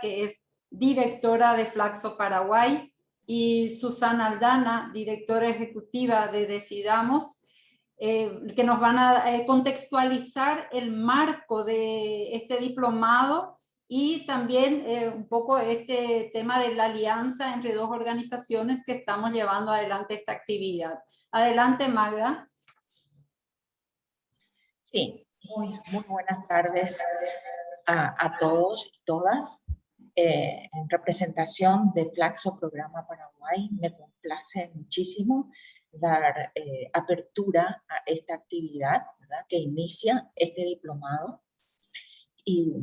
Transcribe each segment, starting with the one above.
que es directora de Flaxo Paraguay, y Susana Aldana, directora ejecutiva de Decidamos, que nos van a contextualizar el marco de este diplomado y también un poco este tema de la alianza entre dos organizaciones que estamos llevando adelante esta actividad. Adelante, Magda. Sí, muy buenas tardes a todos y todas. En representación de Flaxo Programa Paraguay, me complace muchísimo dar apertura a esta actividad, ¿verdad?, que inicia este diplomado. Y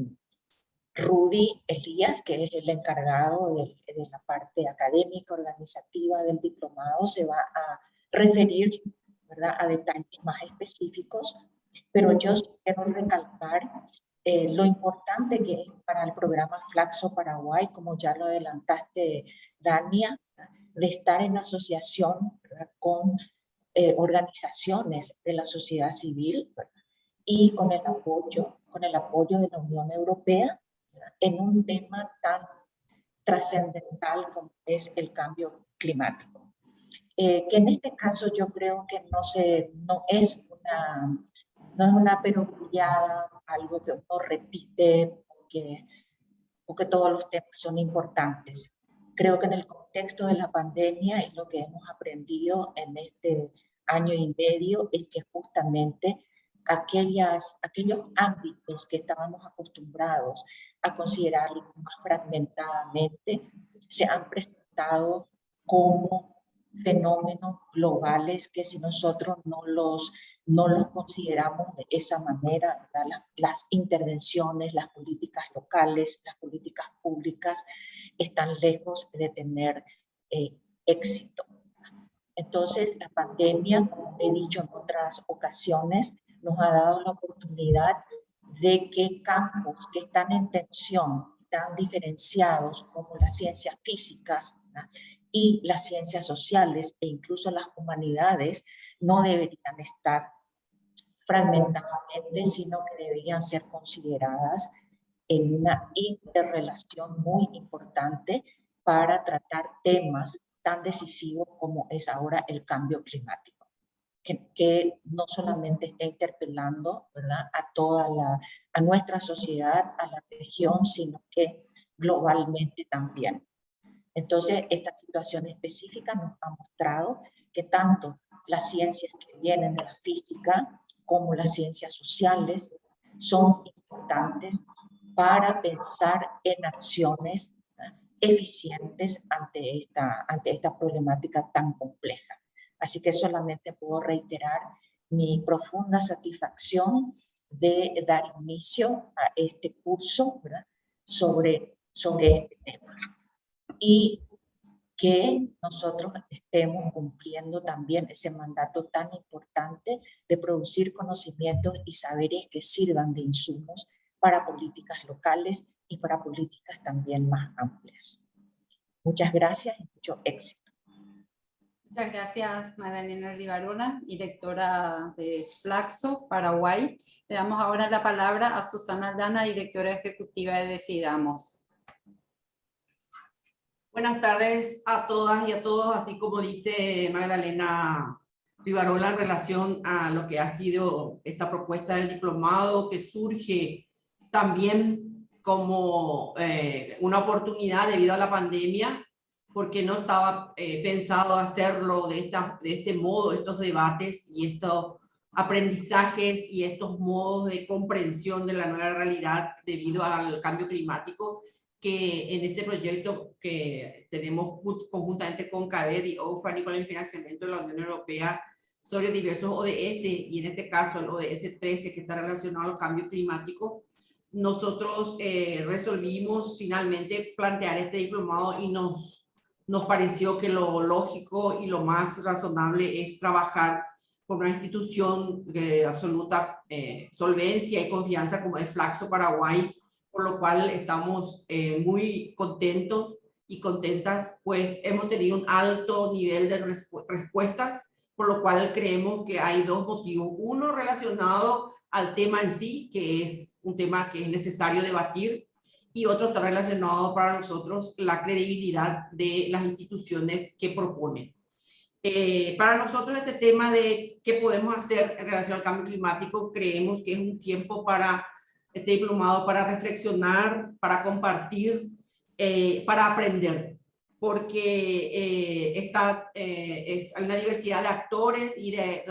Rudy Elías, que es el encargado de la parte académica, organizativa del diplomado, se va a referir, ¿verdad?, a detalles más específicos, pero yo quiero recalcar lo importante que es para el programa Flaxo Paraguay, como ya lo adelantaste, Dania, de estar en asociación, ¿verdad?, con organizaciones de la sociedad civil, ¿verdad?, y con el apoyo de la Unión Europea, ¿verdad?, en un tema tan trascendental como es el cambio climático. Que en este caso yo creo que no es una perogrullada, algo que uno repite porque todos los temas son importantes. Creo que en el contexto de la pandemia y lo que hemos aprendido en este año y medio es que justamente aquellos ámbitos que estábamos acostumbrados a considerar más fragmentadamente se han presentado como fenómenos globales que si nosotros no los consideramos de esa manera, las intervenciones, las políticas locales, las políticas públicas están lejos de tener éxito. Entonces, la pandemia, como he dicho en otras ocasiones, nos ha dado la oportunidad de que campos que están en tensión, tan diferenciados como las ciencias físicas, ¿no?, y las ciencias sociales e incluso las humanidades, no deberían estar fragmentadamente, sino que deberían ser consideradas en una interrelación muy importante para tratar temas tan decisivos como es ahora el cambio climático, que no solamente está interpelando, ¿verdad?, a nuestra sociedad, a la región, sino que globalmente también. Entonces, esta situación específica nos ha mostrado que tanto las ciencias que vienen de la física como las ciencias sociales son importantes para pensar en acciones, ¿verdad?, eficientes ante esta problemática tan compleja. Así que solamente puedo reiterar mi profunda satisfacción de dar inicio a este curso, ¿verdad?, sobre este tema. Y que nosotros estemos cumpliendo también ese mandato tan importante de producir conocimientos y saberes que sirvan de insumos para políticas locales y para políticas también más amplias. Muchas gracias y mucho éxito. Muchas gracias, Magdalena Rivarola, directora de Flaxo Paraguay. Le damos ahora la palabra a Susana Aldana, directora ejecutiva de Decidamos. Buenas tardes a todas y a todos, así como dice Magdalena Rivarola en relación a lo que ha sido esta propuesta del diplomado, que surge también como una oportunidad debido a la pandemia, porque no estaba pensado hacerlo de este modo, estos debates y estos aprendizajes y estos modos de comprensión de la nueva realidad debido al cambio climático, que en este proyecto que tenemos conjuntamente con CADED y OFAN y con el financiamiento de la Unión Europea sobre diversos ODS, y en este caso el ODS 13, que está relacionado al cambio climático, nosotros resolvimos finalmente plantear este diplomado y nos pareció que lo lógico y lo más razonable es trabajar con una institución de absoluta solvencia y confianza como es Flaxo Paraguay, por lo cual estamos muy contentos y contentas, pues hemos tenido un alto nivel de respuestas, por lo cual creemos que hay dos motivos. Uno relacionado al tema en sí, que es un tema que es necesario debatir, y otro está relacionado para nosotros la credibilidad de las instituciones que proponen. Para nosotros este tema de qué podemos hacer en relación al cambio climático, creemos que es un tiempo para este diplomado para reflexionar, para compartir, para aprender, porque hay una diversidad de actores y de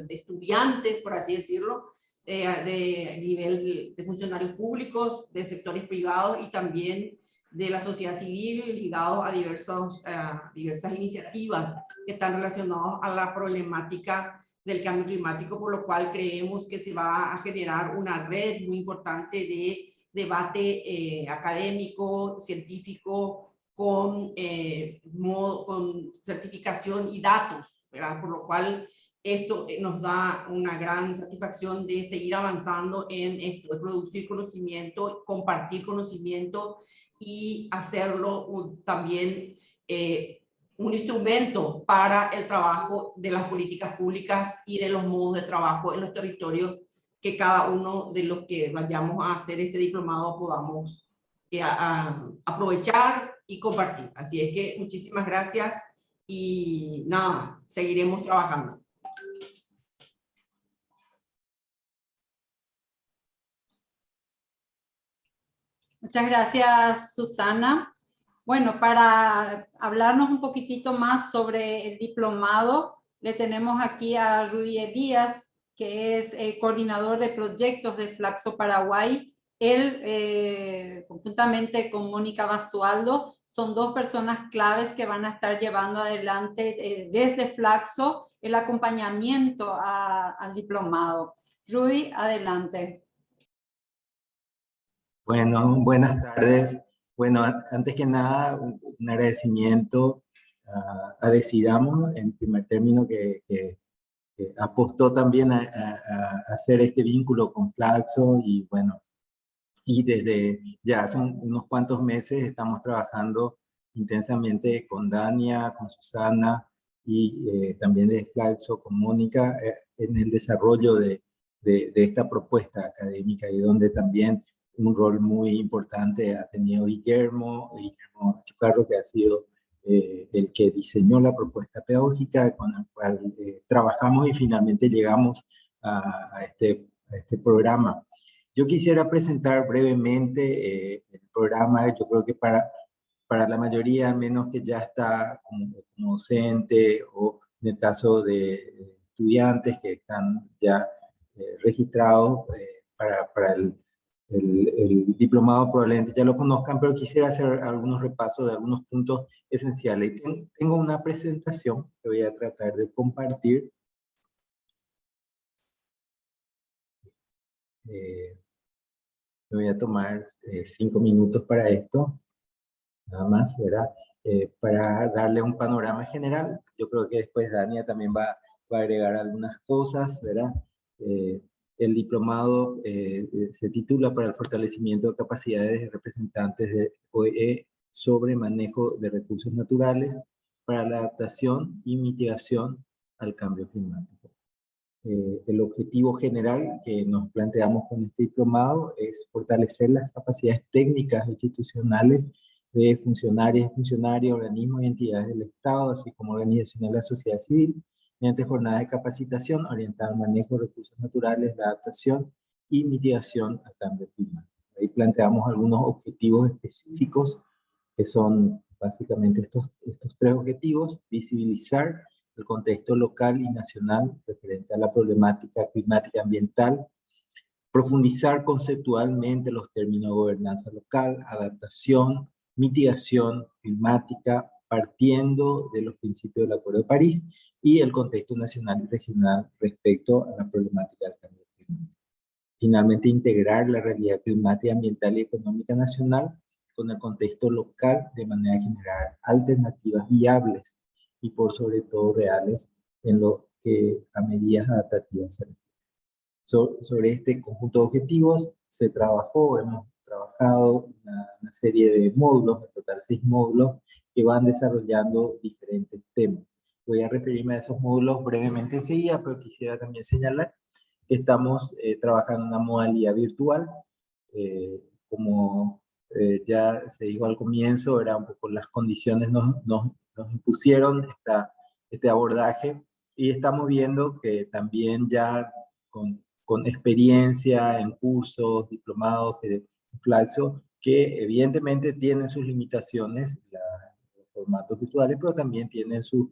estudiantes, por así decirlo, de nivel de funcionarios públicos, de sectores privados y también de la sociedad civil ligados a diversas iniciativas que están relacionados a la problemática del cambio climático, por lo cual creemos que se va a generar una red muy importante de debate académico, científico, con certificación y datos, ¿verdad? Por lo cual esto nos da una gran satisfacción de seguir avanzando en esto, de producir conocimiento, compartir conocimiento y hacerlo también un instrumento para el trabajo de las políticas públicas y de los modos de trabajo en los territorios que cada uno de los que vayamos a hacer este diplomado podamos aprovechar y compartir. Así es que muchísimas gracias y nada, seguiremos trabajando. Muchas gracias, Susana. Bueno, para hablarnos un poquitito más sobre el diplomado, le tenemos aquí a Rudy Elías, que es coordinador de proyectos de Flaxo Paraguay. Él, conjuntamente con Mónica Basualdo, son dos personas claves que van a estar llevando adelante desde Flaxo el acompañamiento al diplomado. Rudy, adelante. Bueno, buenas tardes. Bueno, antes que nada, un agradecimiento a Decidamos, en primer término, que apostó también a hacer este vínculo con Flaxo y bueno, y desde ya hace unos cuantos meses estamos trabajando intensamente con Dania, con Susana y también de Flaxo con Mónica en el desarrollo de esta propuesta académica y donde también un rol muy importante ha tenido Guillermo Chucarro, que ha sido el que diseñó la propuesta pedagógica con la cual trabajamos y finalmente llegamos a este programa. Yo quisiera presentar brevemente el programa. Yo creo que para la mayoría, al menos que ya está como docente o en el caso de estudiantes que están ya registrados para el diplomado, probablemente ya lo conozcan, pero quisiera hacer algunos repasos de algunos puntos esenciales. Tengo una presentación que voy a tratar de compartir. Me voy a tomar 5 minutos para esto, nada más, ¿verdad? Para darle un panorama general. Yo creo que después Dania también va a agregar algunas cosas, ¿verdad? El diplomado se titula para el fortalecimiento de capacidades de representantes de OEE sobre manejo de recursos naturales para la adaptación y mitigación al cambio climático. El objetivo general que nos planteamos con este diplomado es fortalecer las capacidades técnicas institucionales de funcionarios, organismos y entidades del Estado, así como organizaciones de la sociedad civil, mediante jornadas de capacitación orientadas al manejo de recursos naturales, la adaptación y mitigación al cambio climático. Ahí planteamos algunos objetivos específicos que son básicamente estos 3 objetivos: visibilizar el contexto local y nacional referente a la problemática climática ambiental, profundizar conceptualmente los términos de gobernanza local, adaptación, mitigación climática, partiendo de los principios del Acuerdo de París y el contexto nacional y regional respecto a la problemática del cambio climático. Finalmente, integrar la realidad climática, ambiental y económica nacional con el contexto local de manera a generar alternativas viables y por sobre todo reales en lo que a medidas adaptativas se refiere. Sobre este conjunto de objetivos hemos trabajado una serie de módulos, en total 6 módulos, que van desarrollando diferentes temas. Voy a referirme a esos módulos brevemente enseguida, pero quisiera también señalar que estamos trabajando en una modalidad virtual, como ya se dijo al comienzo, era un poco las condiciones nos impusieron este abordaje, y estamos viendo que también ya con experiencia en cursos, diplomados de Flaxo, que evidentemente tienen sus limitaciones, los formatos virtuales, pero también tienen sus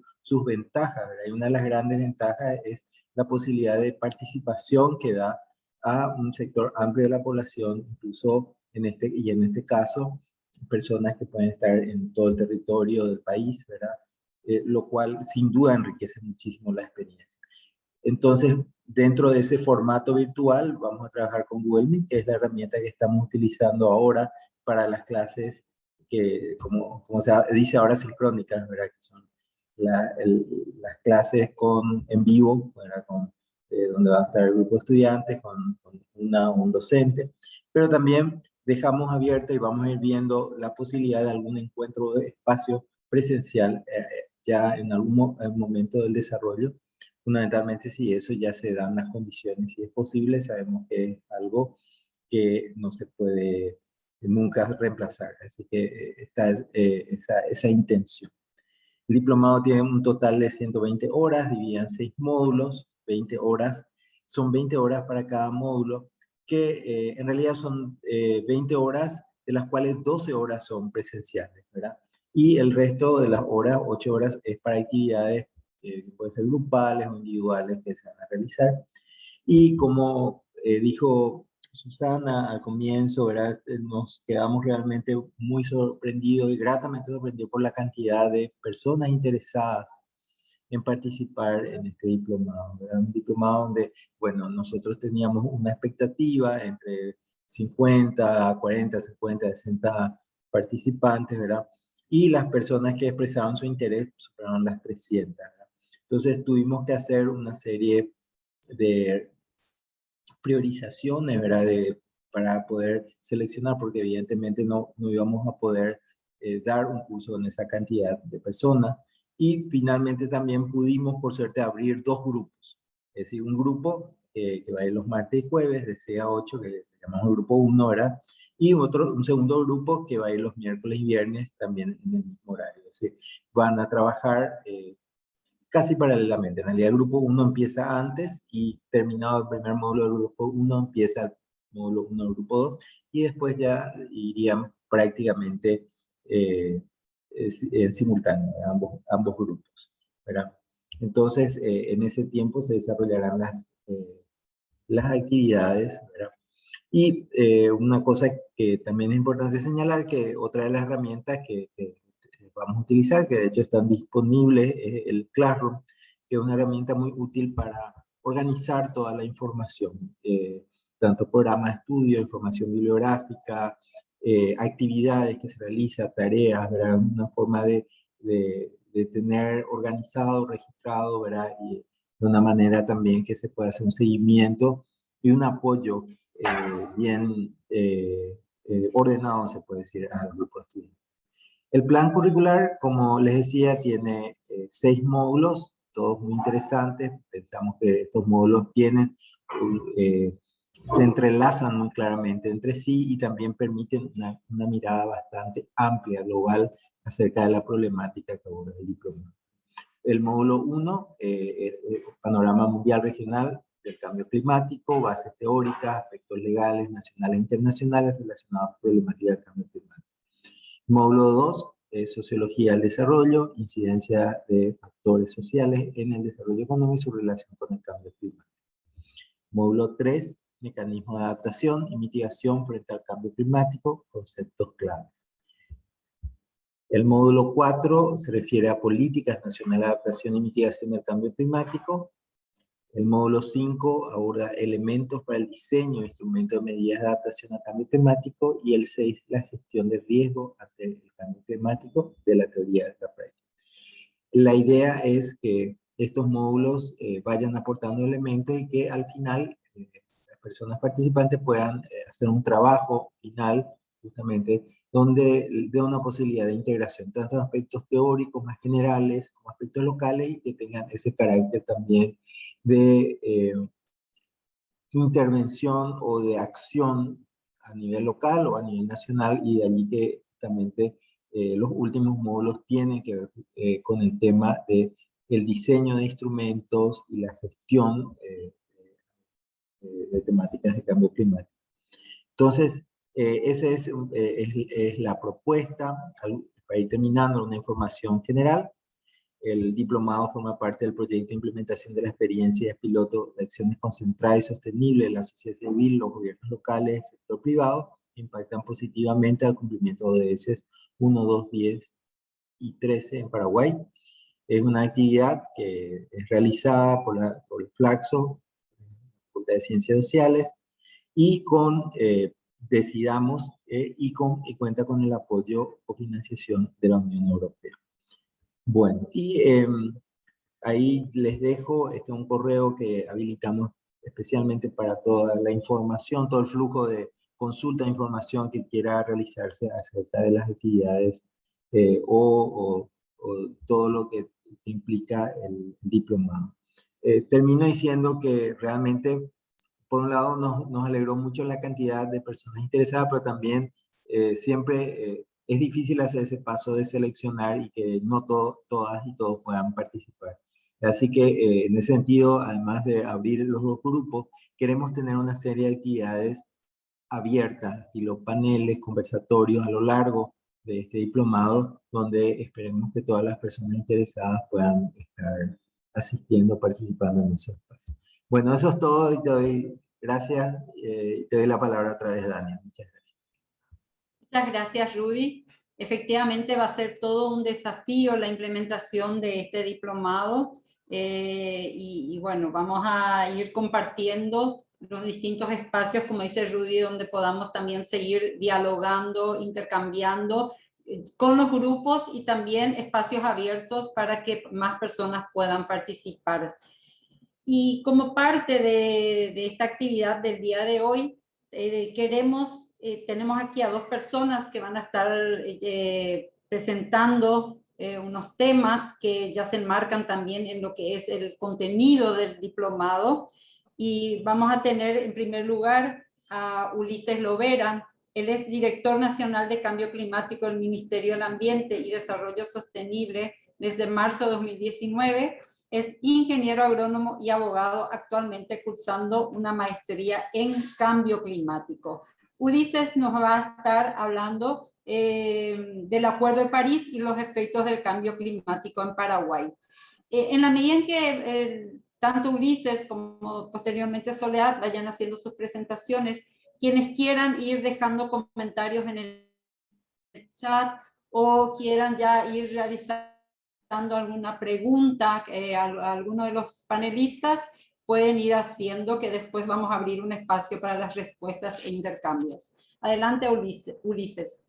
ventajas, ¿verdad? Y una de las grandes ventajas es la posibilidad de participación que da a un sector amplio de la población, incluso en este caso, personas que pueden estar en todo el territorio del país, ¿verdad? Lo cual sin duda enriquece muchísimo la experiencia. Entonces, dentro de ese formato virtual, vamos a trabajar con Google Meet, que es la herramienta que estamos utilizando ahora para las clases que, como se dice ahora, sincrónicas, ¿verdad? Que son las clases en vivo, ¿verdad? Donde va a estar el grupo de estudiantes con un docente, pero también dejamos abierto y vamos a ir viendo la posibilidad de algún encuentro de espacio presencial ya en algún momento del desarrollo, fundamentalmente si eso ya se dan las condiciones, si es posible. Sabemos que es algo que no se puede nunca reemplazar, así que está esa intención. El diplomado tiene un total de 120 horas, dividido en 6 módulos, 20 horas. Son 20 horas para cada módulo, que en realidad son 20 horas, de las cuales 12 horas son presenciales, ¿verdad? Y el resto de las horas, 8 horas, es para actividades que pueden ser grupales o individuales que se van a realizar. Y como dijo Susana al comienzo, ¿verdad? Nos quedamos realmente muy sorprendidos y gratamente sorprendidos por la cantidad de personas interesadas en participar en este diplomado, ¿verdad? Un diplomado donde, bueno, nosotros teníamos una expectativa entre 50, 40, 50, 60 participantes, ¿verdad? Y las personas que expresaban su interés superaron las 300, ¿verdad? Entonces tuvimos que hacer una serie de priorizaciones, ¿verdad? Para poder seleccionar, porque evidentemente no íbamos a poder dar un curso en esa cantidad de personas. Y finalmente también pudimos, por suerte, abrir 2 grupos. Es decir, un grupo que va a ir los martes y jueves de 6 a 8, que le llamamos el grupo 1, ¿verdad? Y un segundo grupo que va a ir los miércoles y viernes también en el mismo horario. Es decir, van a trabajar casi paralelamente. En realidad el grupo 1 empieza antes y terminado el primer módulo del grupo 1 empieza el módulo 1 del grupo 2 y después ya irían prácticamente en simultáneo, ambos grupos, ¿verdad? Entonces, en ese tiempo se desarrollarán las actividades, ¿verdad? Y una cosa que también es importante señalar, que otra de las herramientas que vamos a utilizar, que de hecho están disponibles, es el Classroom, que es una herramienta muy útil para organizar toda la información, tanto programas de estudio, información bibliográfica, actividades que se realizan, tareas, ¿verdad? Una forma de tener organizado, registrado, ¿verdad? Y de una manera también que se pueda hacer un seguimiento y un apoyo bien ordenado, se puede decir, al grupo de estudiantes. El plan curricular, como les decía, tiene 6 módulos, todos muy interesantes. Pensamos que estos módulos se entrelazan muy claramente entre sí y también permiten una mirada bastante amplia, global, acerca de la problemática que aborda el diploma. El módulo 1 es el panorama mundial regional del cambio climático, bases teóricas, aspectos legales, nacionales e internacionales relacionados con problemática del cambio climático. Módulo 2 es sociología del desarrollo, incidencia de factores sociales en el desarrollo económico y su relación con el cambio climático. Módulo 3, mecanismos de adaptación y mitigación frente al cambio climático, conceptos claves. El módulo 4 se refiere a políticas nacionales de adaptación y mitigación del cambio climático. El módulo 5 aborda elementos para el diseño de instrumentos de medidas de adaptación al cambio climático. Y el 6, la gestión de riesgo ante el cambio climático de la teoría de la práctica. La idea es que estos módulos vayan aportando elementos y que al final las personas participantes puedan hacer un trabajo final, justamente, donde dé una posibilidad de integración, tanto de aspectos teóricos más generales como aspectos locales, y que tengan ese carácter también de intervención o de acción a nivel local o a nivel nacional, y de allí que justamente los últimos módulos tienen que ver con el tema de el diseño de instrumentos y la gestión de temáticas de cambio climático. Entonces, esa es la propuesta. Para ir terminando, una información general. El diplomado forma parte del proyecto de implementación de la experiencia piloto de acciones concentradas y sostenibles de la sociedad civil, los gobiernos locales, el sector privado, que impactan positivamente al cumplimiento de ODS 1, 2, 10 y 13 en Paraguay. Es una actividad que es realizada por el Flaxo, Facultad de Ciencias Sociales, y con Decidamos, y cuenta con el apoyo o financiación de la Unión Europea. Bueno, y ahí les dejo un correo que habilitamos especialmente para toda la información, todo el flujo de consulta de información que quiera realizarse acerca de las actividades o todo lo que implica el diplomado. Termino diciendo que realmente, por un lado, nos alegró mucho la cantidad de personas interesadas, pero también siempre es difícil hacer ese paso de seleccionar y que no todas y todos puedan participar. Así que en ese sentido, además de abrir los dos grupos, queremos tener una serie de actividades abiertas, estilo paneles, conversatorios a lo largo de este diplomado, donde esperemos que todas las personas interesadas puedan estar asistiendo, participando en esos espacios. Bueno, eso es todo y te doy gracias y te doy la palabra otra vez, Dani. Muchas gracias. Muchas gracias, Rudy. Efectivamente va a ser todo un desafío la implementación de este diplomado y bueno, vamos a ir compartiendo los distintos espacios, como dice Rudy, donde podamos también seguir dialogando, intercambiando con los grupos y también espacios abiertos para que más personas puedan participar. Y como parte de esta actividad del día de hoy, tenemos aquí a dos personas que van a estar presentando unos temas que ya se enmarcan también en lo que es el contenido del diplomado. Y vamos a tener en primer lugar a Ulises Lovera. Él es director nacional de Cambio Climático del Ministerio del Ambiente y Desarrollo Sostenible desde marzo de 2019. Es ingeniero agrónomo y abogado, actualmente cursando una maestría en cambio climático. Ulises nos va a estar hablando del Acuerdo de París y los efectos del cambio climático en Paraguay. En la medida en que tanto Ulises como posteriormente Soledad vayan haciendo sus presentaciones, quienes quieran ir dejando comentarios en el chat o quieran ya ir realizando alguna pregunta a alguno de los panelistas, pueden ir haciendo, que después vamos a abrir un espacio para las respuestas e intercambios. Adelante, Ulises.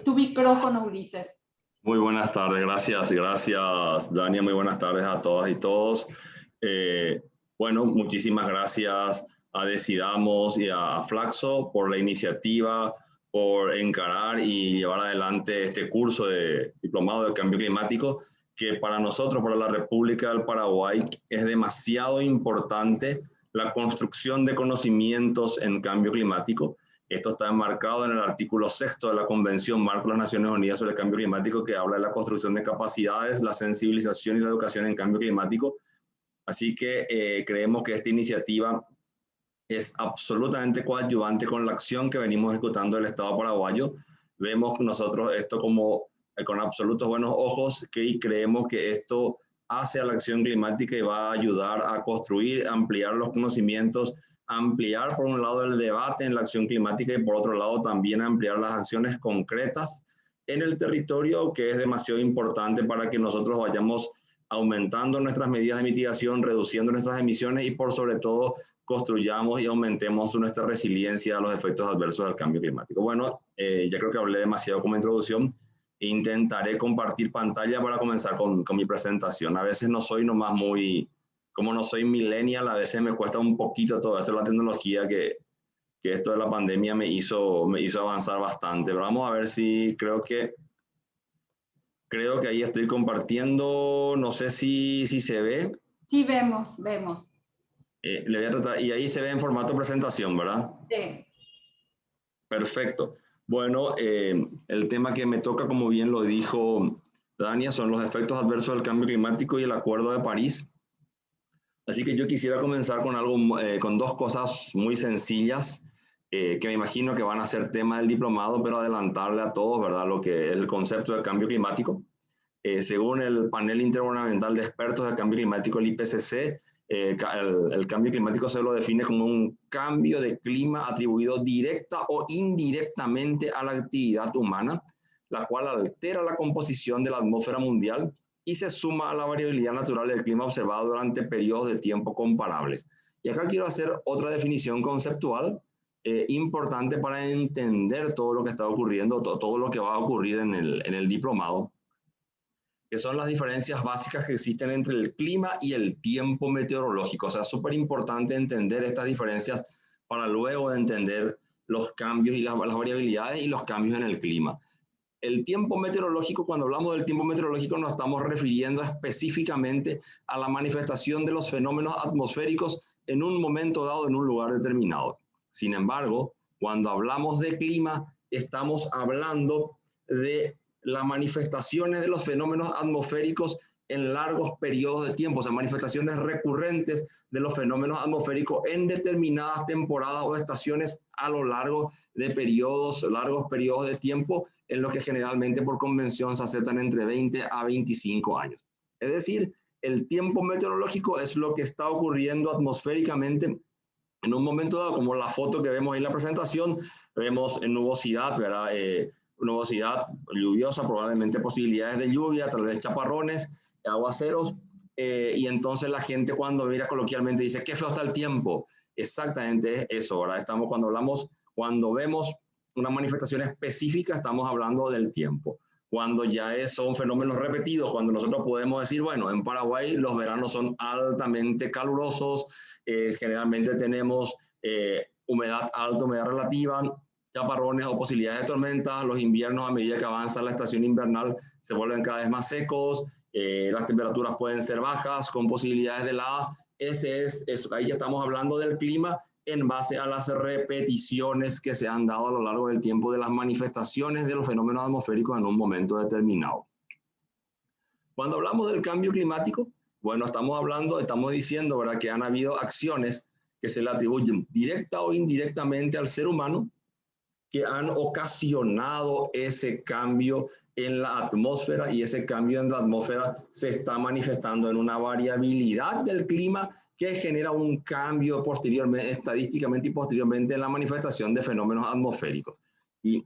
Tu micrófono, Ulises. Muy buenas tardes, gracias Dania, muy buenas tardes a todas y todos. Bueno, muchísimas gracias a Decidamos y a Flaxo por la iniciativa, por encarar y llevar adelante este curso de diplomado de cambio climático, que para nosotros, para la República del Paraguay, es demasiado importante la construcción de conocimientos en cambio climático. Esto está enmarcado en el artículo 6º de la Convención Marco de las Naciones Unidas sobre el Cambio Climático, que habla de la construcción de capacidades, la sensibilización y la educación en cambio climático. Así que creemos que esta iniciativa es absolutamente coadyuvante con la acción que venimos ejecutando del Estado paraguayo. Vemos nosotros esto como con absolutos buenos ojos, y creemos que esto hace a la acción climática y va a ayudar a construir, ampliar los conocimientos, ampliar por un lado el debate en la acción climática y por otro lado también ampliar las acciones concretas en el territorio, que es demasiado importante para que nosotros vayamos aumentando nuestras medidas de mitigación, reduciendo nuestras emisiones y por sobre todo construyamos y aumentemos nuestra resiliencia a los efectos adversos del cambio climático. Bueno, ya creo que hablé demasiado como introducción. Intentaré compartir pantalla para comenzar con mi presentación. A veces no soy nomás muy... Como no soy millennial, a veces me cuesta un poquito todo esto, la tecnología, que que esto de la pandemia me hizo avanzar bastante. Pero vamos a ver si creo que ahí estoy compartiendo, no sé si se ve. Sí, vemos. Le voy a tratar, y ahí se ve en formato presentación, ¿verdad? Sí. Perfecto. Bueno, el tema que me toca, como bien lo dijo Dania, son los efectos adversos del cambio climático y el Acuerdo de París. Así que yo quisiera comenzar con con dos cosas muy sencillas que me imagino que van a ser tema del diplomado, pero adelantarle a todos, ¿verdad?, lo que es el concepto del cambio climático. Según el panel intergubernamental de expertos del cambio climático, el IPCC, el cambio climático se lo define como un cambio de clima atribuido directa o indirectamente a la actividad humana, la cual altera la composición de la atmósfera mundial y se suma a la variabilidad natural del clima observado durante periodos de tiempo comparables. Y acá quiero hacer otra definición conceptual importante para entender todo lo que está ocurriendo, todo lo que va a ocurrir en el diplomado, que son las diferencias básicas que existen entre el clima y el tiempo meteorológico. O sea, es súper importante entender estas diferencias para luego entender los cambios y las variabilidades y los cambios en el clima. El tiempo meteorológico, cuando hablamos del tiempo meteorológico, nos estamos refiriendo específicamente a la manifestación de los fenómenos atmosféricos en un momento dado, en un lugar determinado. Sin embargo, cuando hablamos de clima, estamos hablando de las manifestaciones de los fenómenos atmosféricos en largos periodos de tiempo, o sea, manifestaciones recurrentes de los fenómenos atmosféricos en determinadas temporadas o estaciones a lo largo de largos periodos de tiempo, en los que generalmente por convención se aceptan entre 20 a 25 años. Es decir, el tiempo meteorológico es lo que está ocurriendo atmosféricamente en un momento dado, como la foto que vemos ahí en la presentación. Vemos nubosidad, ¿verdad? Nubosidad lluviosa, probablemente posibilidades de lluvia, tal vez chaparrones, aguaceros, y entonces la gente cuando mira coloquialmente dice, qué feo está el tiempo. Exactamente es eso, ¿verdad? Cuando vemos una manifestación específica, estamos hablando del tiempo. Cuando ya son fenómenos repetidos, cuando nosotros podemos decir, bueno, en Paraguay los veranos son altamente calurosos, generalmente tenemos humedad alta, humedad relativa, chaparrones o posibilidades de tormentas. Los inviernos, a medida que avanza la estación invernal, se vuelven cada vez más secos, las temperaturas pueden ser bajas con posibilidades de helada. Ahí ya estamos hablando del clima en base a las repeticiones que se han dado a lo largo del tiempo de las manifestaciones de los fenómenos atmosféricos en un momento determinado. Cuando hablamos del cambio climático, bueno, estamos diciendo, ¿verdad?, que han habido acciones que se le atribuyen directa o indirectamente al ser humano, que han ocasionado ese cambio en la atmósfera, y ese cambio en la atmósfera se está manifestando en una variabilidad del clima que genera un cambio posteriormente, estadísticamente y posteriormente, en la manifestación de fenómenos atmosféricos. Y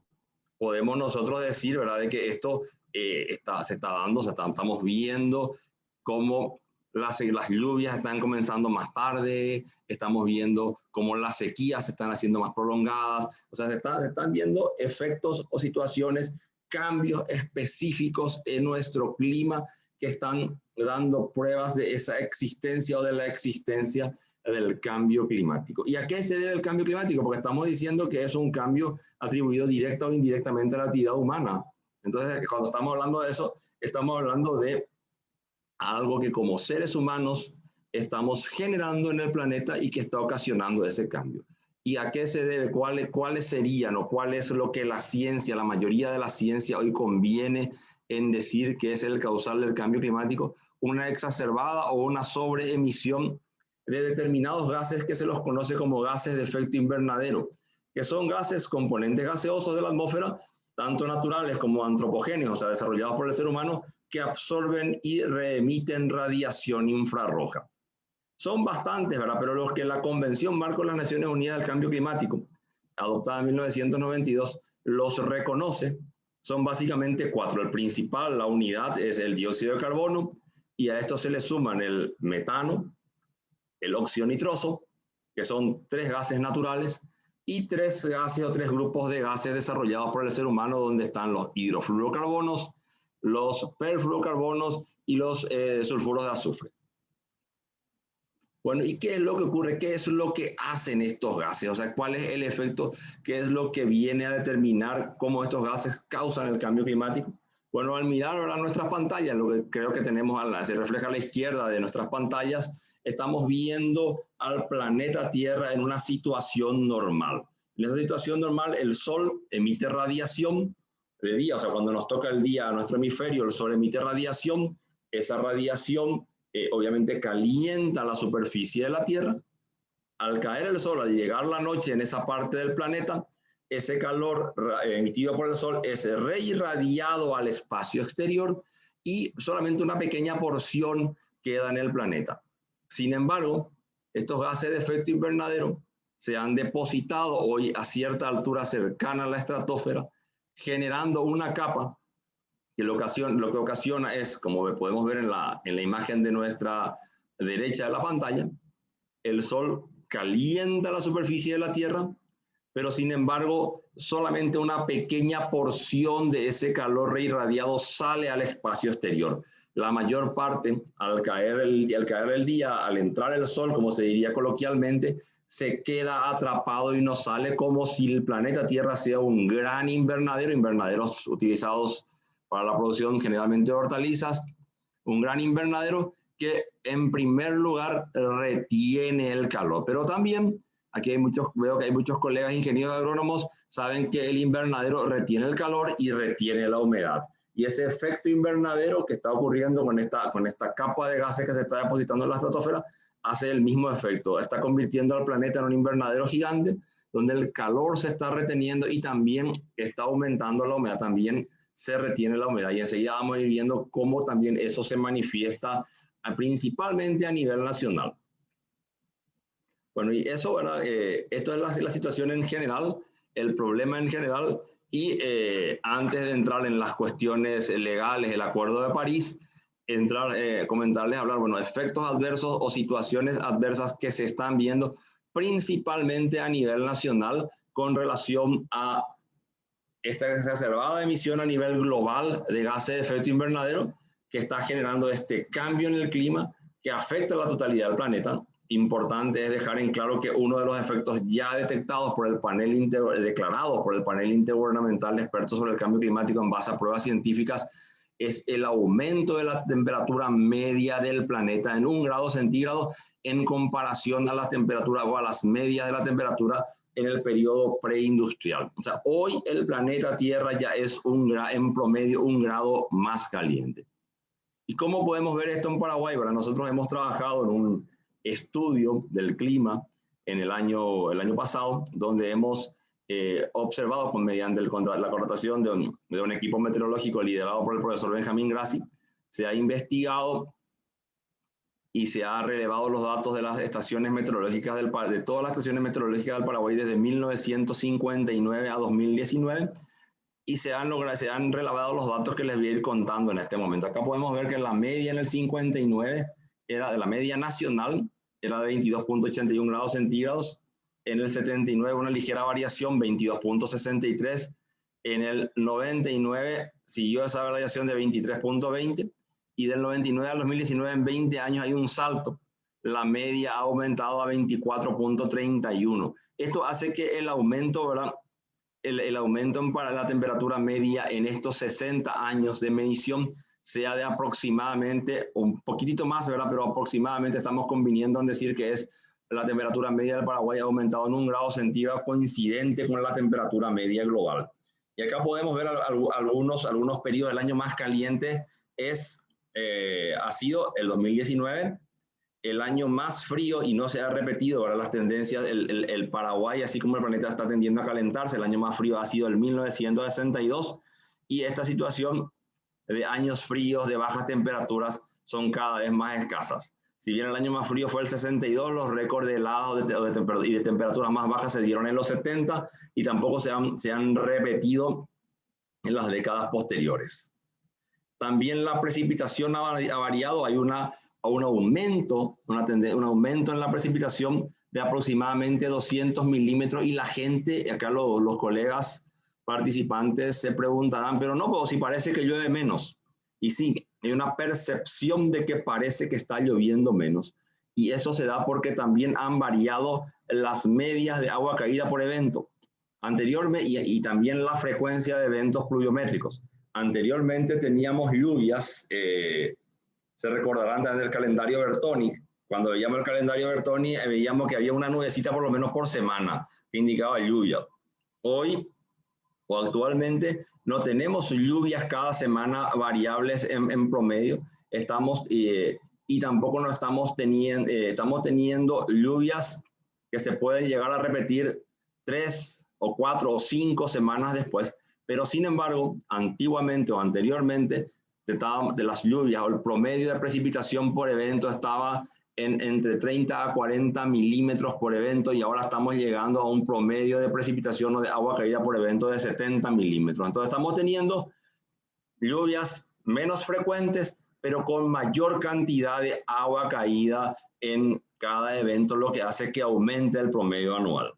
podemos nosotros decir, ¿verdad?, de que esto se está dando, estamos viendo cómo las lluvias están comenzando más tarde, estamos viendo cómo las sequías se están haciendo más prolongadas. O sea, se están viendo efectos o situaciones, cambios específicos en nuestro clima que están dando pruebas de esa existencia o de la existencia del cambio climático. ¿Y a qué se debe el cambio climático? Porque estamos diciendo que es un cambio atribuido directa o indirectamente a la actividad humana. Entonces, cuando estamos hablando de eso, estamos hablando de algo que como seres humanos estamos generando en el planeta y que está ocasionando ese cambio. ¿Y a qué se debe? ¿Cuáles serían, o cuál es lo que la ciencia, la mayoría de la ciencia hoy conviene en decir que es el causal del cambio climático? Una exacerbada o una sobreemisión de determinados gases que se los conoce como gases de efecto invernadero, que son gases, componentes gaseosos de la atmósfera, tanto naturales como antropogénicos, o sea, desarrollados por el ser humano, que absorben y reemiten radiación infrarroja. Son bastantes, ¿verdad? Pero los que la Convención Marco de las Naciones Unidas del Cambio Climático, adoptada en 1992, los reconoce. Son básicamente 4. El principal, la unidad, es el dióxido de carbono, y a esto se le suman el metano, el óxido nitroso, que son 3 gases naturales, y 3 gases o 3 grupos de gases desarrollados por el ser humano, donde están los hidrofluorocarbonos, los perfluorocarbonos y los sulfuros de azufre. Bueno, ¿y qué es lo que ocurre? ¿Qué es lo que hacen estos gases? O sea, ¿cuál es el efecto? ¿Qué es lo que viene a determinar cómo estos gases causan el cambio climático? Bueno, al mirar ahora nuestras pantallas, lo que creo que tenemos, se refleja a la izquierda de nuestras pantallas, estamos viendo al planeta Tierra en una situación normal. En esa situación normal, el Sol emite radiación de día, o sea, cuando nos toca el día a nuestro hemisferio, el Sol emite radiación, esa radiación obviamente calienta la superficie de la Tierra. Al caer el Sol, al llegar la noche en esa parte del planeta, ese calor emitido por el Sol es reirradiado al espacio exterior y solamente una pequeña porción queda en el planeta. Sin embargo, estos gases de efecto invernadero se han depositado hoy a cierta altura cercana a la estratosfera, generando una capa que lo que ocasiona es, como podemos ver en la imagen de nuestra derecha de la pantalla, el Sol calienta la superficie de la Tierra, pero sin embargo solamente una pequeña porción de ese calor reirradiado sale al espacio exterior. La mayor parte, al caer el día, al entrar el Sol, como se diría coloquialmente, se queda atrapado y no sale, como si el planeta Tierra sea un gran invernadero, invernaderos utilizados para la producción generalmente de hortalizas, un gran invernadero que en primer lugar retiene el calor. Pero también, aquí veo que hay muchos colegas ingenieros agrónomos, saben que el invernadero retiene el calor y retiene la humedad. Y ese efecto invernadero que está ocurriendo con esta capa de gases que se está depositando en la estratosfera, hace el mismo efecto. Está convirtiendo al planeta en un invernadero gigante, donde el calor se está reteniendo y también está aumentando la humedad, también se retiene la humedad. Y enseguida vamos a ir viendo cómo también eso se manifiesta principalmente a nivel nacional. Bueno, y eso, ¿verdad? Esto es la situación en general, el problema en general, y antes de entrar en las cuestiones legales del Acuerdo de París, comentarles, hablar, bueno, efectos adversos o situaciones adversas que se están viendo principalmente a nivel nacional con relación a esta exacerbada emisión a nivel global de gases de efecto invernadero que está generando este cambio en el clima que afecta a la totalidad del planeta. Importante es dejar en claro que uno de los efectos ya detectados por el panel declarados por el panel intergubernamental de expertos sobre el cambio climático en base a pruebas científicas es el aumento de la temperatura media del planeta en 1 grado centígrado en comparación a las temperaturas o a las medias de la temperatura en el periodo preindustrial. O sea, hoy el planeta Tierra ya es en promedio 1 grado más caliente. ¿Y cómo podemos ver esto en Paraguay? Bueno, nosotros hemos trabajado en un estudio del clima en el año pasado, donde hemos observado mediante la contratación de un equipo meteorológico liderado por el profesor Benjamín Grassi, se ha investigado y se ha relevado los datos de las estaciones meteorológicas de todas las estaciones meteorológicas del Paraguay desde 1959 a 2019 y se han relevado los datos que les voy a ir contando en este momento. Acá podemos ver que la media en el 59 era de la media nacional, era de 22.81 grados centígrados, en el 79 una ligera variación, 22.63, en el 99 siguió esa variación de 23.20, y del 99 al 2019, en 20 años, hay un salto. La media ha aumentado a 24.31. Esto hace que el aumento, ¿verdad? El aumento para la temperatura media en estos 60 años de medición sea de aproximadamente, un poquitito más, ¿verdad? Pero aproximadamente estamos conviniendo en decir que es la temperatura media del Paraguay ha aumentado en 1 grado centígrado coincidente con la temperatura media global. Y acá podemos ver algunos periodos. El año más caliente ha sido el 2019, el año más frío, y no se ha repetido, ¿verdad? Las tendencias, el Paraguay, así como el planeta está tendiendo a calentarse, el año más frío ha sido el 1962, y esta situación de años fríos, de bajas temperaturas, son cada vez más escasas. Si bien el año más frío fue el 62, los récords de helados y de temperaturas más bajas se dieron en los 70 y tampoco se han repetido en las décadas posteriores. También la precipitación ha variado, hay un aumento en la precipitación de aproximadamente 200 milímetros y la gente, acá los colegas participantes se preguntarán, pero no, pues si parece que llueve menos. Y sí, hay una percepción de que parece que está lloviendo menos. y eso se da porque también han variado las medias de agua caída por evento. Anteriormente, y también la frecuencia de eventos pluviométricos. Anteriormente teníamos lluvias, se recordarán del calendario Bertoni. Cuando veíamos el calendario Bertoni, veíamos que había una nubecita por lo menos por semana que indicaba lluvia. Hoy, o actualmente, no tenemos lluvias cada semana variables en promedio. Y tampoco no estamos teniendo lluvias que se pueden llegar a repetir 3 o 4 o 5 semanas después, pero sin embargo, antiguamente o anteriormente, de las lluvias o el promedio de precipitación por evento estaba entre 30 a 40 milímetros por evento, y ahora estamos llegando a un promedio de precipitación o de agua caída por evento de 70 milímetros. Entonces estamos teniendo lluvias menos frecuentes, pero con mayor cantidad de agua caída en cada evento, lo que hace que aumente el promedio anual.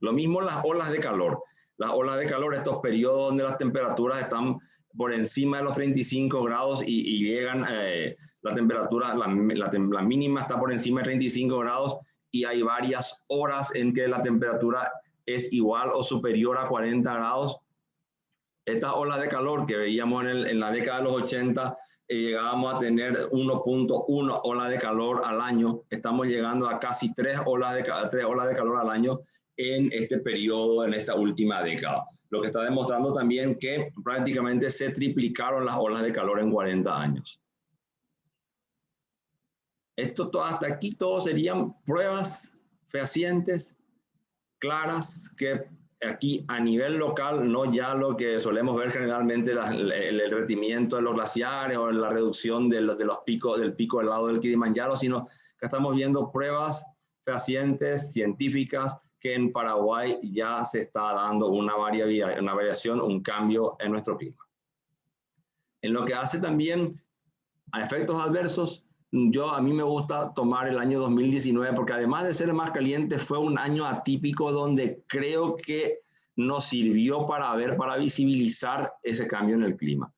Lo mismo las olas de calor. Las olas de calor, estos periodos donde las temperaturas están por encima de los 35 grados y llegan, la temperatura, la mínima está por encima de 35 grados y hay varias horas en que la temperatura es igual o superior a 40 grados. Estas olas de calor que veíamos en la década de los 80, llegábamos a tener 1.1 olas de calor al año. Estamos llegando a casi 3 olas de calor al año en este periodo, en esta última década. Lo que está demostrando también que prácticamente se triplicaron las olas de calor en 40 años. Hasta aquí todo serían pruebas fehacientes, claras, que aquí a nivel local, no ya lo que solemos ver generalmente, el derretimiento de los glaciares o la reducción del pico helado del Kilimanjaro, sino que estamos viendo pruebas fehacientes, científicas, que en Paraguay ya se está dando una variación, un cambio en nuestro clima. En lo que hace también a efectos adversos, a mí me gusta tomar el año 2019 porque además de ser más caliente, fue un año atípico donde creo que nos sirvió para visibilizar ese cambio en el clima.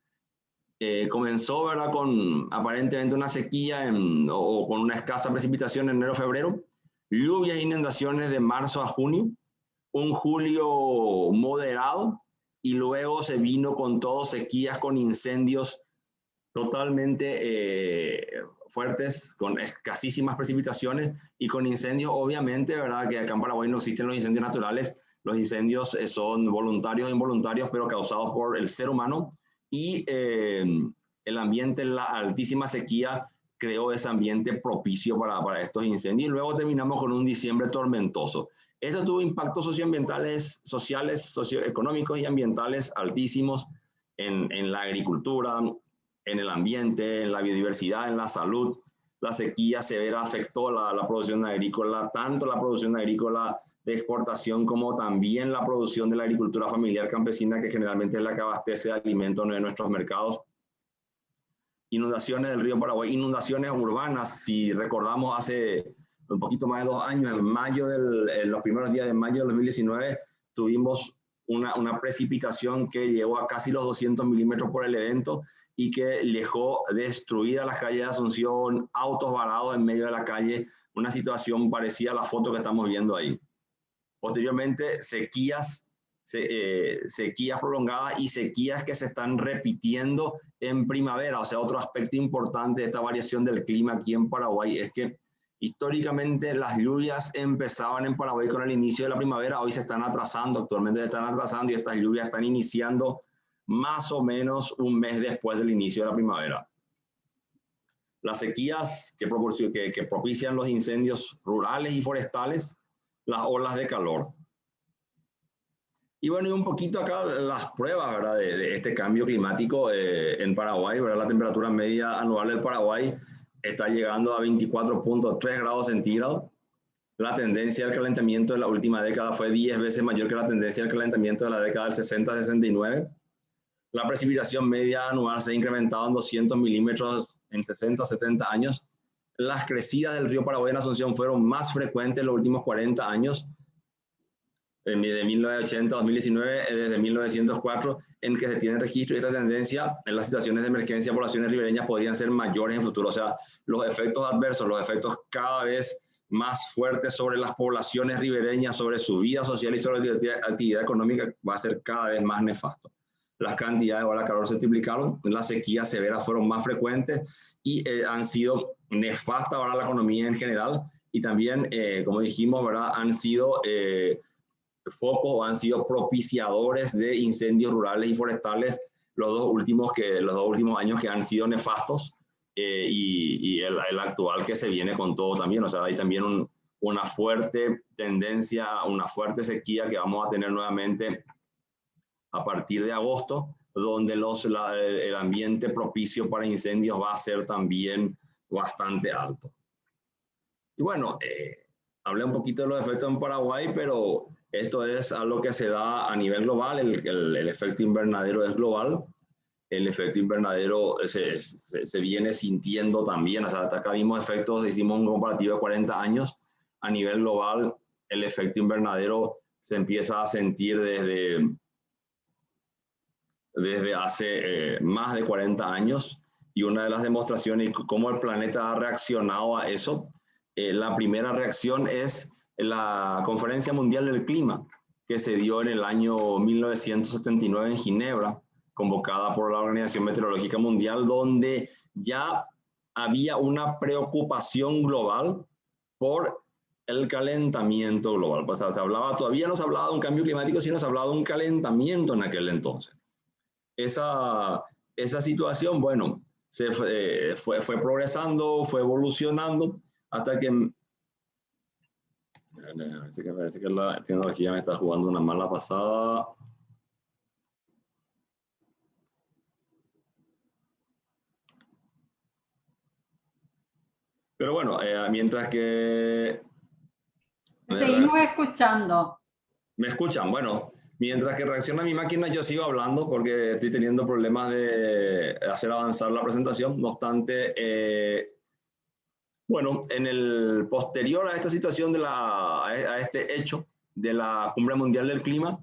Comenzó, ¿verdad?, con aparentemente una sequía o con una escasa precipitación en enero-febrero, lluvias e inundaciones de marzo a junio, un julio moderado, y luego se vino con todo sequías, con incendios totalmente fuertes, con escasísimas precipitaciones y con incendios, obviamente, ¿verdad?, que acá en Paraguay no existen los incendios naturales. Los incendios son voluntarios e involuntarios, pero causados por el ser humano, y el ambiente, la altísima sequía, creó ese ambiente propicio para estos incendios, y luego terminamos con un diciembre tormentoso. Esto tuvo impactos socioambientales, sociales, socioeconómicos y ambientales altísimos en la agricultura, en el ambiente, en la biodiversidad, en la salud. La sequía severa afectó la producción agrícola, tanto la producción agrícola de exportación como también la producción de la agricultura familiar campesina, que generalmente es la que abastece de alimentos en nuestros mercados. Inundaciones del río Paraguay, inundaciones urbanas. Si recordamos, hace un poquito más de 2 años, en los primeros días de mayo de 2019, tuvimos una precipitación que llegó a casi los 200 milímetros por el evento y que dejó destruida las calles de Asunción, autos varados en medio de la calle, una situación parecida a la foto que estamos viendo ahí. Posteriormente, sequías prolongadas y sequías que se están repitiendo en primavera. O sea, otro aspecto importante de esta variación del clima aquí en Paraguay es que históricamente las lluvias empezaban en Paraguay con el inicio de la primavera. Hoy se están atrasando, actualmente se están atrasando, y estas lluvias están iniciando más o menos un mes después del inicio de la primavera. Las sequías que propician los incendios rurales y forestales, las olas de calor. Y bueno, y un poquito acá las pruebas, ¿verdad?, de este cambio climático en Paraguay, ¿verdad? La temperatura media anual del Paraguay está llegando a 24.3 grados centígrados. La tendencia del calentamiento de la última década fue 10 veces mayor que la tendencia del calentamiento de la década del 60-69. La precipitación media anual se ha incrementado en 200 milímetros en 60 o 70 años. Las crecidas del río Paraguay en Asunción fueron más frecuentes en los últimos 40 años. de 1980 a 2019, desde 1904, en que se tiene registro, y esta tendencia en las situaciones de emergencia de poblaciones ribereñas podrían ser mayores en futuro. O sea, los efectos adversos, los efectos cada vez más fuertes sobre las poblaciones ribereñas, sobre su vida social y sobre la actividad económica, va a ser cada vez más nefasto. Las cantidades de olas de calor se triplicaron, las sequías severas fueron más frecuentes y han sido nefastas para la economía en general, y también, como dijimos, ¿verdad?, han sido focos o han sido propiciadores de incendios rurales y forestales los dos últimos años, que han sido nefastos, y el actual que se viene con todo también. O sea, hay también una fuerte tendencia, una fuerte sequía que vamos a tener nuevamente a partir de agosto, donde el ambiente propicio para incendios va a ser también bastante alto. Y bueno, hablé un poquito de los efectos en Paraguay, pero esto es algo que se da a nivel global. El efecto invernadero es global. El efecto invernadero se viene sintiendo también. O sea, hasta acá vimos efectos, hicimos un comparativo de 40 años. A nivel global, el efecto invernadero se empieza a sentir desde hace más de 40 años, y una de las demostraciones y cómo el planeta ha reaccionado a eso, la primera reacción es la Conferencia Mundial del Clima, que se dio en el año 1979 en Ginebra, convocada por la Organización Meteorológica Mundial, donde ya había una preocupación global por el calentamiento global. Pues todavía no se hablaba de un cambio climático, sino se hablaba de un calentamiento en aquel entonces. Esa situación, bueno, fue progresando, fue evolucionando, hasta que parece que la tecnología me está jugando una mala pasada. Pero bueno, mientras que... Seguimos escuchando. ¿Me escuchan? Bueno, mientras que reacciona mi máquina, yo sigo hablando porque estoy teniendo problemas de hacer avanzar la presentación. No obstante, bueno, en el posterior a esta situación, a este hecho de la Cumbre Mundial del Clima,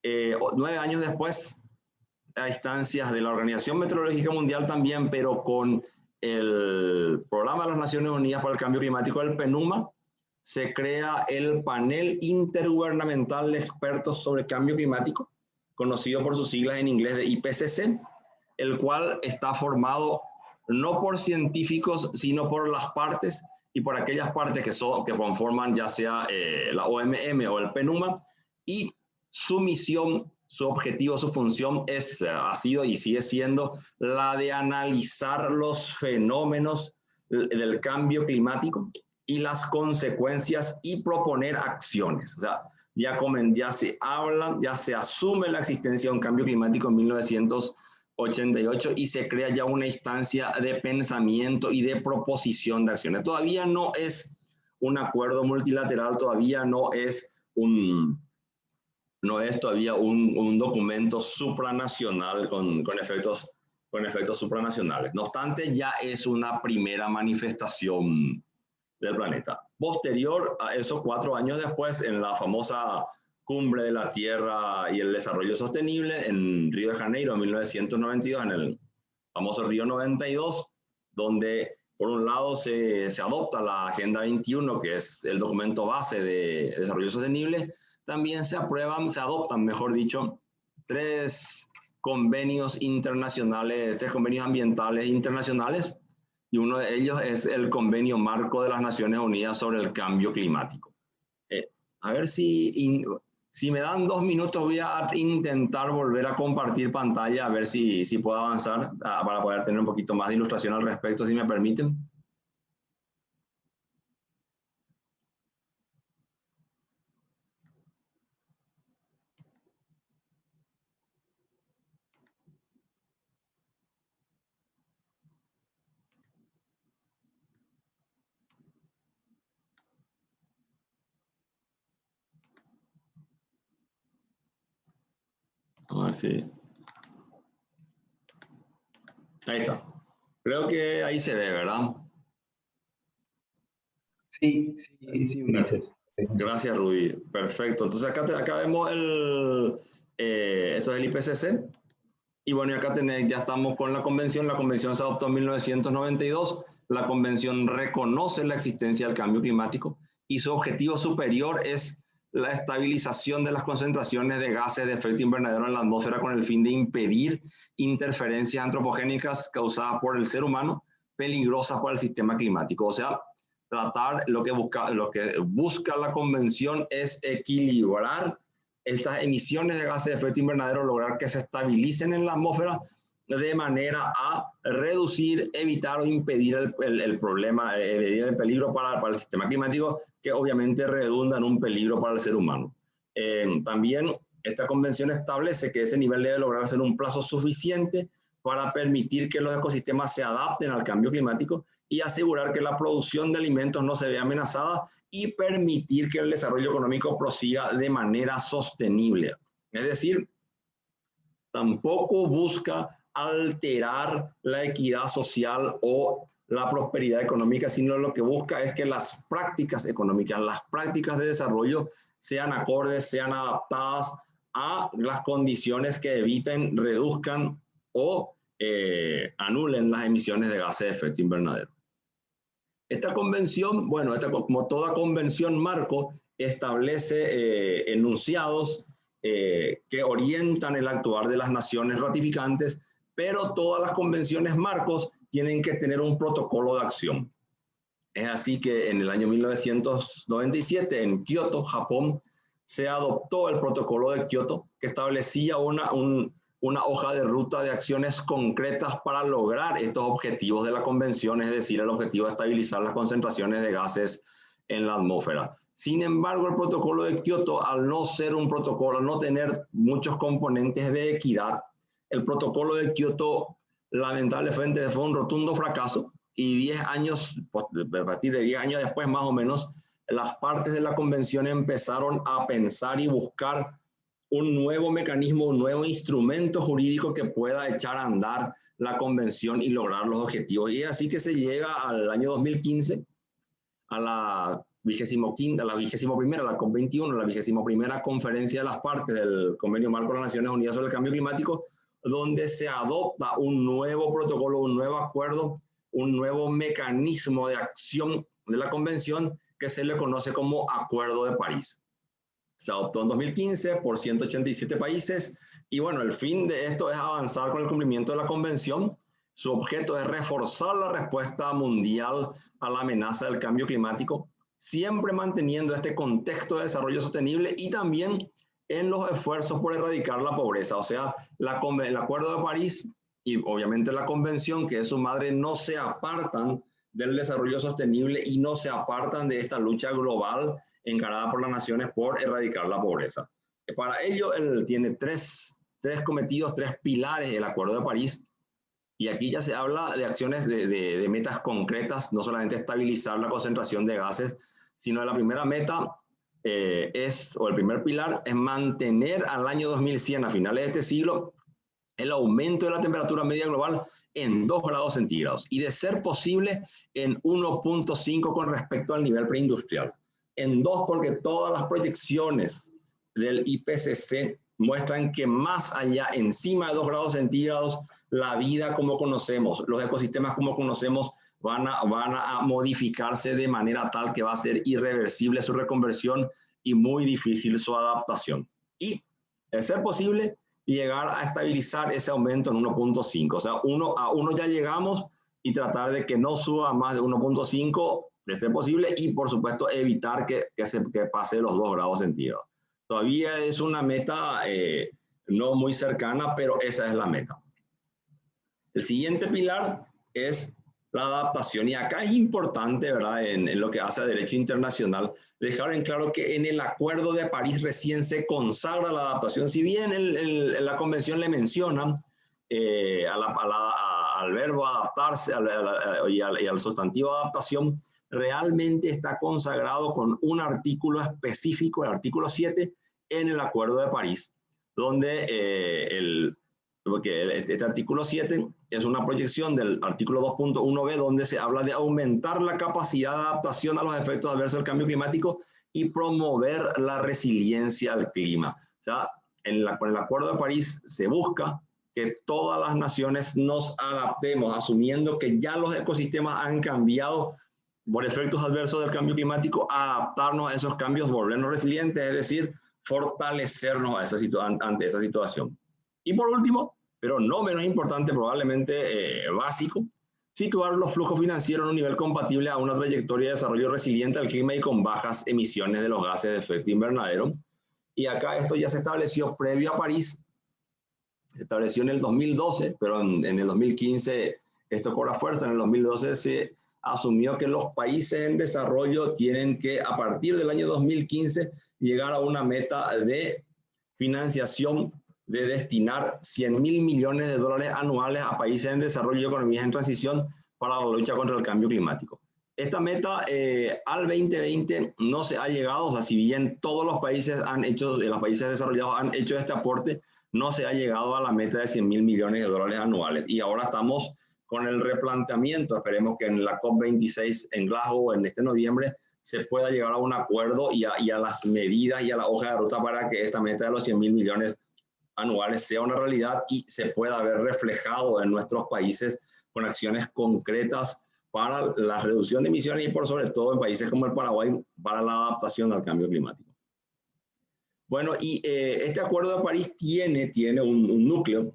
9 años después, a instancias de la Organización Meteorológica Mundial también, pero con el Programa de las Naciones Unidas para el Cambio Climático, el PNUMA, se crea el Panel Intergubernamental de Expertos sobre Cambio Climático, conocido por sus siglas en inglés de IPCC, el cual está formado no por científicos, sino por las partes, y por aquellas partes que conforman ya sea la OMM o el PNUMA, y su misión, su objetivo, su función ha sido y sigue siendo la de analizar los fenómenos del cambio climático y las consecuencias, y proponer acciones. O sea, ya se habla, ya se asume la existencia de un cambio climático en 1988, y se crea ya una instancia de pensamiento y de proposición de acciones. Todavía no es un acuerdo multilateral, todavía no es todavía un documento supranacional con efectos supranacionales. No obstante, ya es una primera manifestación del planeta. Posterior a eso, 4 años después, en la famosa Cumbre de la Tierra y el Desarrollo Sostenible en Río de Janeiro, en 1992, en el famoso Río 92, donde por un lado se adopta la Agenda 21, que es el documento base de desarrollo sostenible. También se adoptan, mejor dicho, 3 convenios internacionales, 3 convenios ambientales internacionales, y uno de ellos es el Convenio Marco de las Naciones Unidas sobre el Cambio Climático. A ver si me dan 2 minutos, voy a intentar volver a compartir pantalla, a ver si puedo avanzar para poder tener un poquito más de ilustración al respecto, si me permiten. A ver si... Ahí está. Creo que ahí se ve, ¿verdad? Sí, Ulises. Gracias, Rudy. Perfecto. Entonces acá vemos esto es el IPCC. Y bueno, acá ya estamos con la convención. La convención se adoptó en 1992. La convención reconoce la existencia del cambio climático y su objetivo superior es la estabilización de las concentraciones de gases de efecto invernadero en la atmósfera con el fin de impedir interferencias antropogénicas causadas por el ser humano peligrosas para el sistema climático. O sea, lo que busca la convención es equilibrar estas emisiones de gases de efecto invernadero, lograr que se estabilicen en la atmósfera de manera a reducir, evitar o impedir el problema, el peligro para el sistema climático, que obviamente redunda en un peligro para el ser humano. También esta convención establece que ese nivel debe lograrse en un plazo suficiente para permitir que los ecosistemas se adapten al cambio climático y asegurar que la producción de alimentos no se vea amenazada y permitir que el desarrollo económico prosiga de manera sostenible. Es decir, tampoco busca alterar la equidad social o la prosperidad económica, sino lo que busca es que las prácticas económicas, las prácticas de desarrollo sean acordes, sean adaptadas a las condiciones que eviten, reduzcan o anulen las emisiones de gases de efecto invernadero. Esta convención, bueno, como toda convención marco, establece enunciados que orientan el actuar de las naciones ratificantes, pero todas las convenciones marcos tienen que tener un protocolo de acción. Es así que en el año 1997, en Kioto, Japón, se adoptó el protocolo de Kioto, que establecía una hoja de ruta de acciones concretas para lograr estos objetivos de la convención, es decir, el objetivo de estabilizar las concentraciones de gases en la atmósfera. Sin embargo, el protocolo de Kioto, al no ser un protocolo, al no tener muchos componentes de equidad, el protocolo de Kioto lamentablemente fue un rotundo fracaso y 10 años, a partir de 10 años después más o menos, las partes de la convención empezaron a pensar y buscar un nuevo mecanismo, un nuevo instrumento jurídico que pueda echar a andar la convención y lograr los objetivos. Y es así que se llega al año 2015, a la 21ª, la COP21, la 21ª conferencia de las partes del Convenio Marco de las Naciones Unidas sobre el Cambio Climático, donde se adopta un nuevo protocolo, un nuevo acuerdo, un nuevo mecanismo de acción de la convención que se le conoce como Acuerdo de París. Se adoptó en 2015 por 187 países y bueno, el fin de esto es avanzar con el cumplimiento de la convención. Su objeto es reforzar la respuesta mundial a la amenaza del cambio climático, siempre manteniendo este contexto de desarrollo sostenible y también en los esfuerzos por erradicar la pobreza. O sea, el Acuerdo de París y obviamente la convención, que es su madre, no se apartan del desarrollo sostenible y no se apartan de esta lucha global encarada por las naciones por erradicar la pobreza. Para ello, él tiene tres cometidos, 3 pilares del Acuerdo de París, y aquí ya se habla de acciones de metas concretas, no solamente estabilizar la concentración de gases, sino la primera meta o el primer pilar es mantener al año 2100, a finales de este siglo, el aumento de la temperatura media global en 2 grados centígrados y de ser posible en 1.5 con respecto al nivel preindustrial. En 2 porque todas las proyecciones del IPCC muestran que más allá, encima de 2 grados centígrados, la vida como conocemos, los ecosistemas como conocemos van a modificarse de manera tal que va a ser irreversible su reconversión y muy difícil su adaptación. Y, de ser posible, llegar a estabilizar ese aumento en 1.5. O sea, a 1 ya llegamos y tratar de que no suba más de 1.5 de ser posible y, por supuesto, evitar que pase los 2 grados centígrados. Todavía es una meta no muy cercana, pero esa es la meta. El siguiente pilar es la adaptación. Y acá es importante, ¿verdad?, en lo que hace a derecho internacional, dejar en claro que en el Acuerdo de París recién se consagra la adaptación. Si bien la convención le menciona al verbo adaptarse y al sustantivo adaptación, realmente está consagrado con un artículo específico, el artículo 7, en el Acuerdo de París, donde porque este artículo 7 es una proyección del artículo 2.1b, donde se habla de aumentar la capacidad de adaptación a los efectos adversos del cambio climático y promover la resiliencia al clima. O sea, con el Acuerdo de París se busca que todas las naciones nos adaptemos, asumiendo que ya los ecosistemas han cambiado por efectos adversos del cambio climático, a adaptarnos a esos cambios, volvernos resilientes, es decir, fortalecernos ante esa situación. Y por último, pero no menos importante, probablemente básico, situar los flujos financieros en un nivel compatible a una trayectoria de desarrollo resiliente al clima y con bajas emisiones de los gases de efecto invernadero. Y acá esto ya se estableció previo a París, se estableció en el 2012, pero en el 2015 esto cobra fuerza. En el 2012 se asumió que los países en desarrollo tienen que, a partir del año 2015, llegar a una meta de financiación de destinar 100.000 millones de dólares anuales a países en desarrollo y economías en transición para la lucha contra el cambio climático. Esta meta al 2020 no se ha llegado, o sea, si bien todos los países los países desarrollados han hecho este aporte, no se ha llegado a la meta de 100.000 millones de dólares anuales. Y ahora estamos con el replanteamiento, esperemos que en la COP26 en Glasgow, en este noviembre, se pueda llegar a un acuerdo y a las medidas y a la hoja de ruta para que esta meta de los 100.000 millones anuales sea una realidad y se pueda ver reflejado en nuestros países con acciones concretas para la reducción de emisiones y por sobre todo en países como el Paraguay para la adaptación al cambio climático. Bueno, y este Acuerdo de París tiene un núcleo,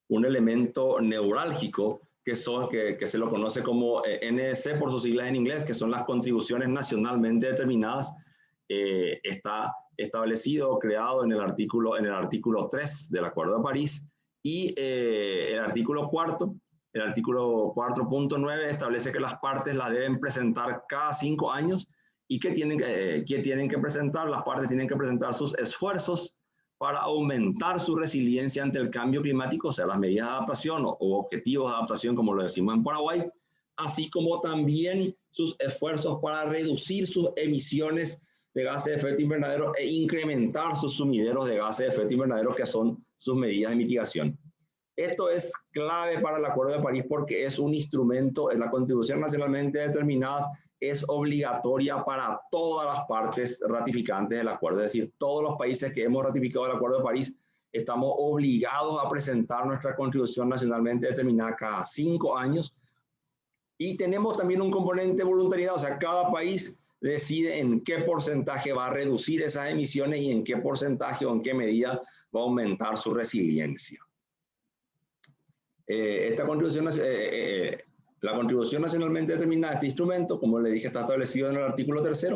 un elemento neurálgico que se lo conoce como NDC por sus siglas en inglés, que son las contribuciones nacionalmente determinadas. Está establecido, creado en el artículo 3 del Acuerdo de París, y el artículo 4.9 establece que las partes las deben presentar cada 5 años y que tienen que presentar, las partes tienen que presentar sus esfuerzos para aumentar su resiliencia ante el cambio climático, o sea, las medidas de adaptación o objetivos de adaptación, como lo decimos en Paraguay, así como también sus esfuerzos para reducir sus emisiones de gases de efecto invernadero e incrementar sus sumideros de gases de efecto invernadero, que son sus medidas de mitigación. Esto es clave para el Acuerdo de París porque es un instrumento, la contribución nacionalmente determinada es obligatoria para todas las partes ratificantes del acuerdo. Es decir, todos los países que hemos ratificado el Acuerdo de París estamos obligados a presentar nuestra contribución nacionalmente determinada cada 5 años. Y tenemos también un componente de voluntariedad, o sea, cada país decide en qué porcentaje va a reducir esas emisiones y en qué porcentaje o en qué medida va a aumentar su resiliencia. La contribución nacionalmente determinada, este instrumento, como le dije, está establecido en el artículo 3.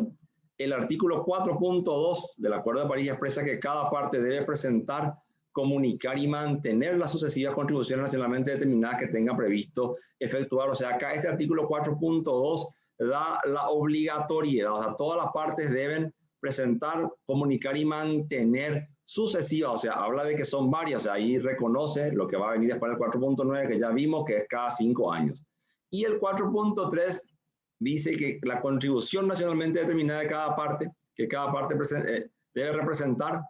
El artículo 4.2 del Acuerdo de París expresa que cada parte debe presentar, comunicar y mantener las sucesivas contribuciones nacionalmente determinadas que tenga previsto efectuar. O sea, acá este artículo 4.2 da la obligatoriedad, o sea, todas las partes deben presentar, comunicar y mantener sucesivas, o sea, habla de que son varias, o sea, ahí reconoce lo que va a venir después del 4.9, que ya vimos que es cada 5 años. Y el 4.3 dice que la contribución nacionalmente determinada de cada parte, que cada parte debe representar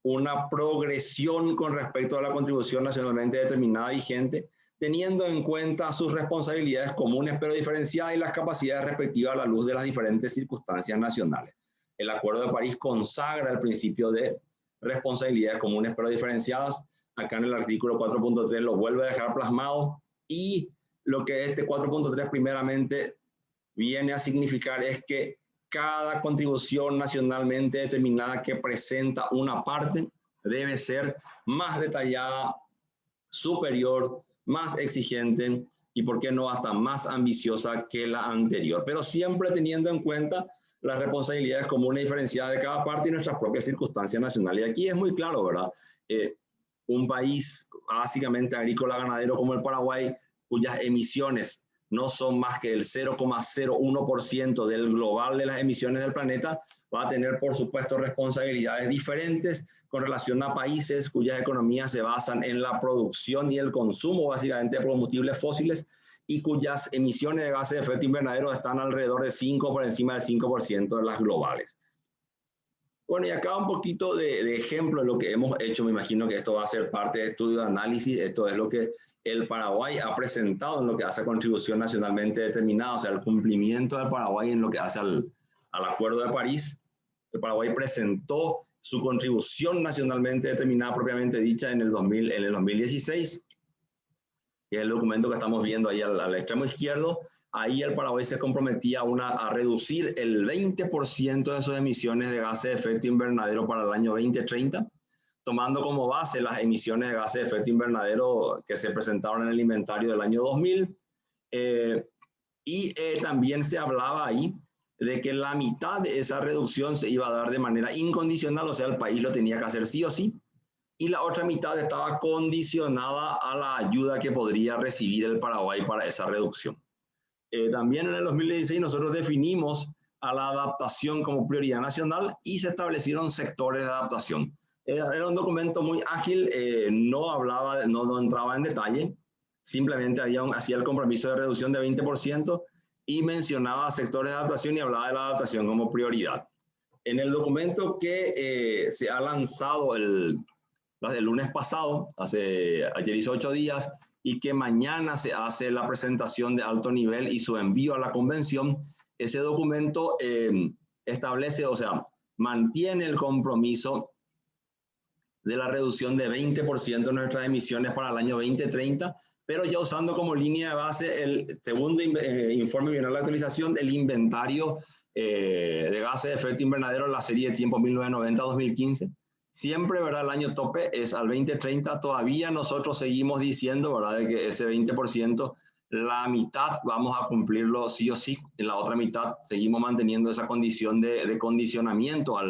una progresión con respecto a la contribución nacionalmente determinada vigente, teniendo en cuenta sus responsabilidades comunes pero diferenciadas y las capacidades respectivas a la luz de las diferentes circunstancias nacionales. El Acuerdo de París consagra el principio de responsabilidades comunes pero diferenciadas. Acá en el artículo 4.3 lo vuelve a dejar plasmado, y lo que este 4.3 primeramente viene a significar es que cada contribución nacionalmente determinada que presenta una parte debe ser más detallada, superior, más exigente y, por qué no, hasta más ambiciosa que la anterior, pero siempre teniendo en cuenta las responsabilidades comunes y diferenciadas de cada parte y nuestras propias circunstancias nacionales. Y aquí es muy claro, ¿verdad? Un país básicamente agrícola ganadero como el Paraguay, cuyas emisiones no son más que el 0,01% del global de las emisiones del planeta, va a tener, por supuesto, responsabilidades diferentes con relación a países cuyas economías se basan en la producción y el consumo, básicamente, de combustibles fósiles, y cuyas emisiones de gases de efecto invernadero están alrededor de 5, por encima del 5% de las globales. Bueno, y acá un poquito de ejemplo de lo que hemos hecho. Me imagino que esto va a ser parte de estudio de análisis. Esto es lo que el Paraguay ha presentado en lo que hace a contribución nacionalmente determinada, o sea, el cumplimiento del Paraguay en lo que hace al Acuerdo de París. El Paraguay presentó su contribución nacionalmente determinada propiamente dicha en el 2016. Y el documento que estamos viendo ahí al extremo izquierdo, ahí el Paraguay se comprometía a reducir el 20% de sus emisiones de gases de efecto invernadero para el año 2030, tomando como base las emisiones de gases de efecto invernadero que se presentaron en el inventario del año 2000. También se hablaba ahí de que la mitad de esa reducción se iba a dar de manera incondicional, o sea, el país lo tenía que hacer sí o sí, y la otra mitad estaba condicionada a la ayuda que podría recibir el Paraguay para esa reducción. También en el 2016 nosotros definimos a la adaptación como prioridad nacional y se establecieron sectores de adaptación. Era un documento muy ágil, no entraba en detalle, simplemente hacía el compromiso de reducción de 20% y mencionaba sectores de adaptación y hablaba de la adaptación como prioridad. En el documento que se ha lanzado el lunes pasado, ayer hizo 8 días, y que mañana se hace la presentación de alto nivel y su envío a la convención, ese documento establece, o sea, mantiene el compromiso de la reducción de 20% de nuestras emisiones para el año 2030, pero ya usando como línea de base el segundo informe bienal de actualización del inventario de gases de efecto invernadero en la serie de tiempo 1990-2015. Siempre, ¿verdad? El año tope es al 2030. Todavía nosotros seguimos diciendo, ¿verdad?, de que ese 20%, la mitad vamos a cumplirlo sí o sí. En la otra mitad seguimos manteniendo esa condición de condicionamiento a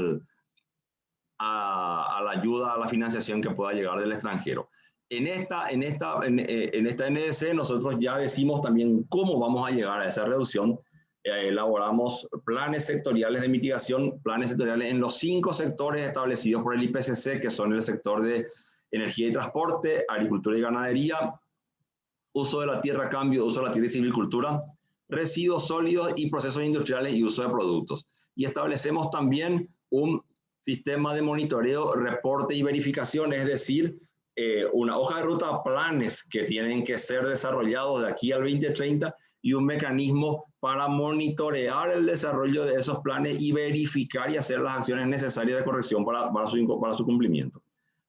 la ayuda, a la financiación que pueda llegar del extranjero. En esta NDC nosotros ya decimos también cómo vamos a llegar a esa reducción. Elaboramos planes sectoriales de mitigación, planes sectoriales en los 5 sectores establecidos por el IPCC, que son el sector de energía y transporte, agricultura y ganadería, uso de la tierra, cambio de uso de la tierra y silvicultura, residuos sólidos y procesos industriales y uso de productos. Y establecemos también un sistema de monitoreo, reporte y verificación, es decir, una hoja de ruta, planes que tienen que ser desarrollados de aquí al 2030 y un mecanismo para monitorear el desarrollo de esos planes y verificar y hacer las acciones necesarias de corrección para su cumplimiento.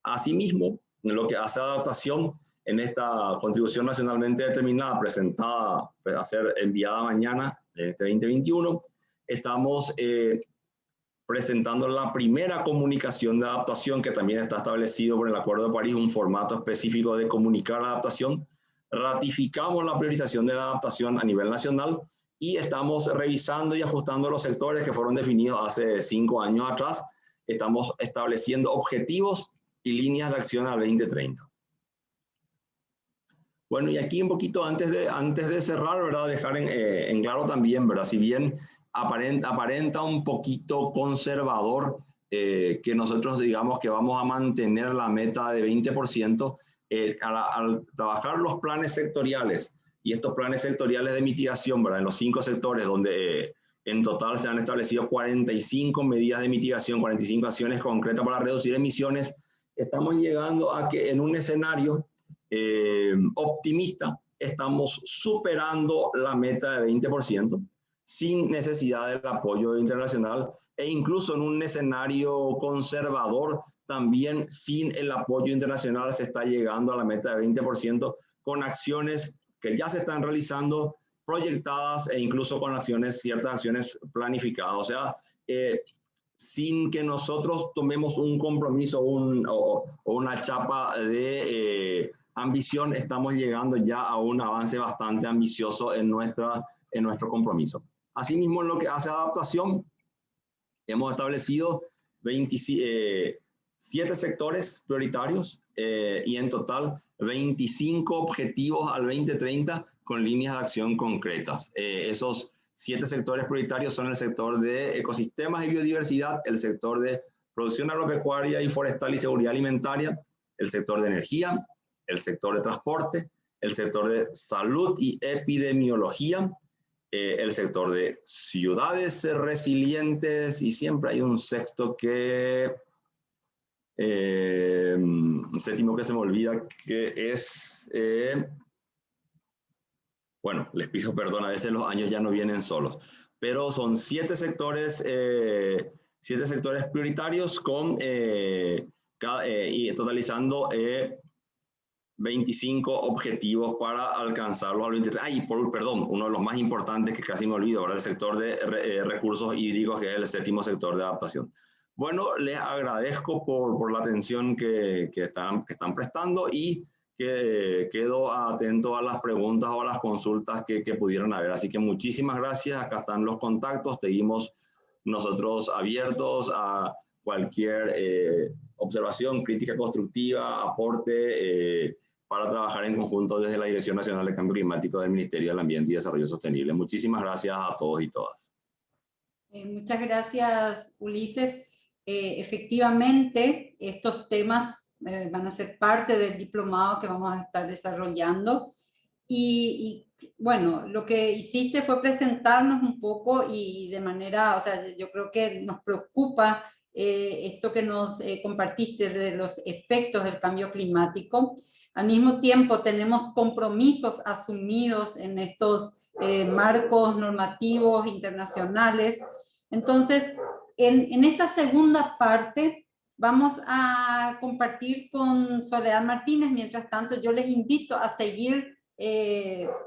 Asimismo, en lo que hace adaptación, en esta contribución nacionalmente determinada presentada, a ser enviada mañana, este 2021, estamos presentando la primera comunicación de adaptación, que también está establecido por el Acuerdo de París, un formato específico de comunicar la adaptación. Ratificamos la priorización de la adaptación a nivel nacional y estamos revisando y ajustando los sectores que fueron definidos hace 5 años atrás. Estamos estableciendo objetivos y líneas de acción al 2030. Bueno, y aquí un poquito antes de cerrar, ¿verdad?, dejar en claro también, ¿verdad?, si bien aparenta un poquito conservador que nosotros digamos que vamos a mantener la meta de 20%, al trabajar los planes sectoriales y estos planes sectoriales de mitigación, ¿verdad?, en los 5 sectores donde en total se han establecido 45 medidas de mitigación, 45 acciones concretas para reducir emisiones, estamos llegando a que en un escenario optimista estamos superando la meta de 20%, sin necesidad del apoyo internacional, e incluso en un escenario conservador, también sin el apoyo internacional se está llegando a la meta de 20%, con acciones que ya se están realizando, proyectadas, e incluso con ciertas acciones planificadas. O sea, sin que nosotros tomemos un compromiso o una chapa de ambición, estamos llegando ya a un avance bastante ambicioso en nuestro compromiso. Asimismo, en lo que hace adaptación, hemos establecido 7 sectores prioritarios y en total 25 objetivos al 2030 con líneas de acción concretas. Esos 7 sectores prioritarios son el sector de ecosistemas y biodiversidad, el sector de producción agropecuaria y forestal y seguridad alimentaria, el sector de energía, el sector de transporte, el sector de salud y epidemiología, el sector de ciudades resilientes, y siempre hay un sexto que, un séptimo que se me olvida, que es, bueno, les pido perdón, a veces los años ya no vienen solos, pero son 7 sectores prioritarios con, y totalizando 25 objetivos para alcanzarlos al 23. Perdón, uno de los más importantes que casi me olvido, ahora el sector de recursos hídricos, que es el séptimo sector de adaptación. Bueno, les agradezco por la atención que están prestando, y que quedo atento a las preguntas o a las consultas que pudieran haber. Así que muchísimas gracias, acá están los contactos, seguimos nosotros abiertos a cualquier observación, crítica constructiva, aporte, para trabajar en conjunto desde la Dirección Nacional de Cambio Climático del Ministerio del Ambiente y Desarrollo Sostenible. Muchísimas gracias a todos y todas. Muchas gracias, Ulises. Efectivamente, estos temas van a ser parte del diplomado que vamos a estar desarrollando. Y bueno, lo que hiciste fue presentarnos un poco, y de manera, o sea, yo creo que nos preocupa esto que nos compartiste de los efectos del cambio climático. Al mismo tiempo tenemos compromisos asumidos en estos marcos normativos internacionales. Entonces, en esta segunda parte vamos a compartir con Soledad Martínez. Mientras tanto, yo les invito a seguir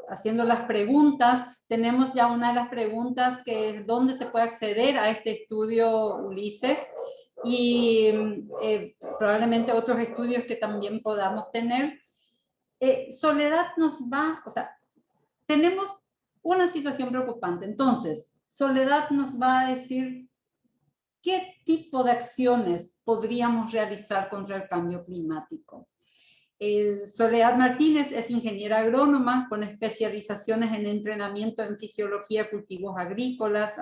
haciendo las preguntas. Tenemos ya una de las preguntas, que es dónde se puede acceder a este estudio, Ulises, y probablemente otros estudios que también podamos tener. Soledad nos va, o sea, tenemos una situación preocupante. Entonces, Soledad nos va a decir qué tipo de acciones podríamos realizar contra el cambio climático. Soledad Martínez es ingeniera agrónoma con especializaciones en entrenamiento en fisiología de cultivos agrícolas,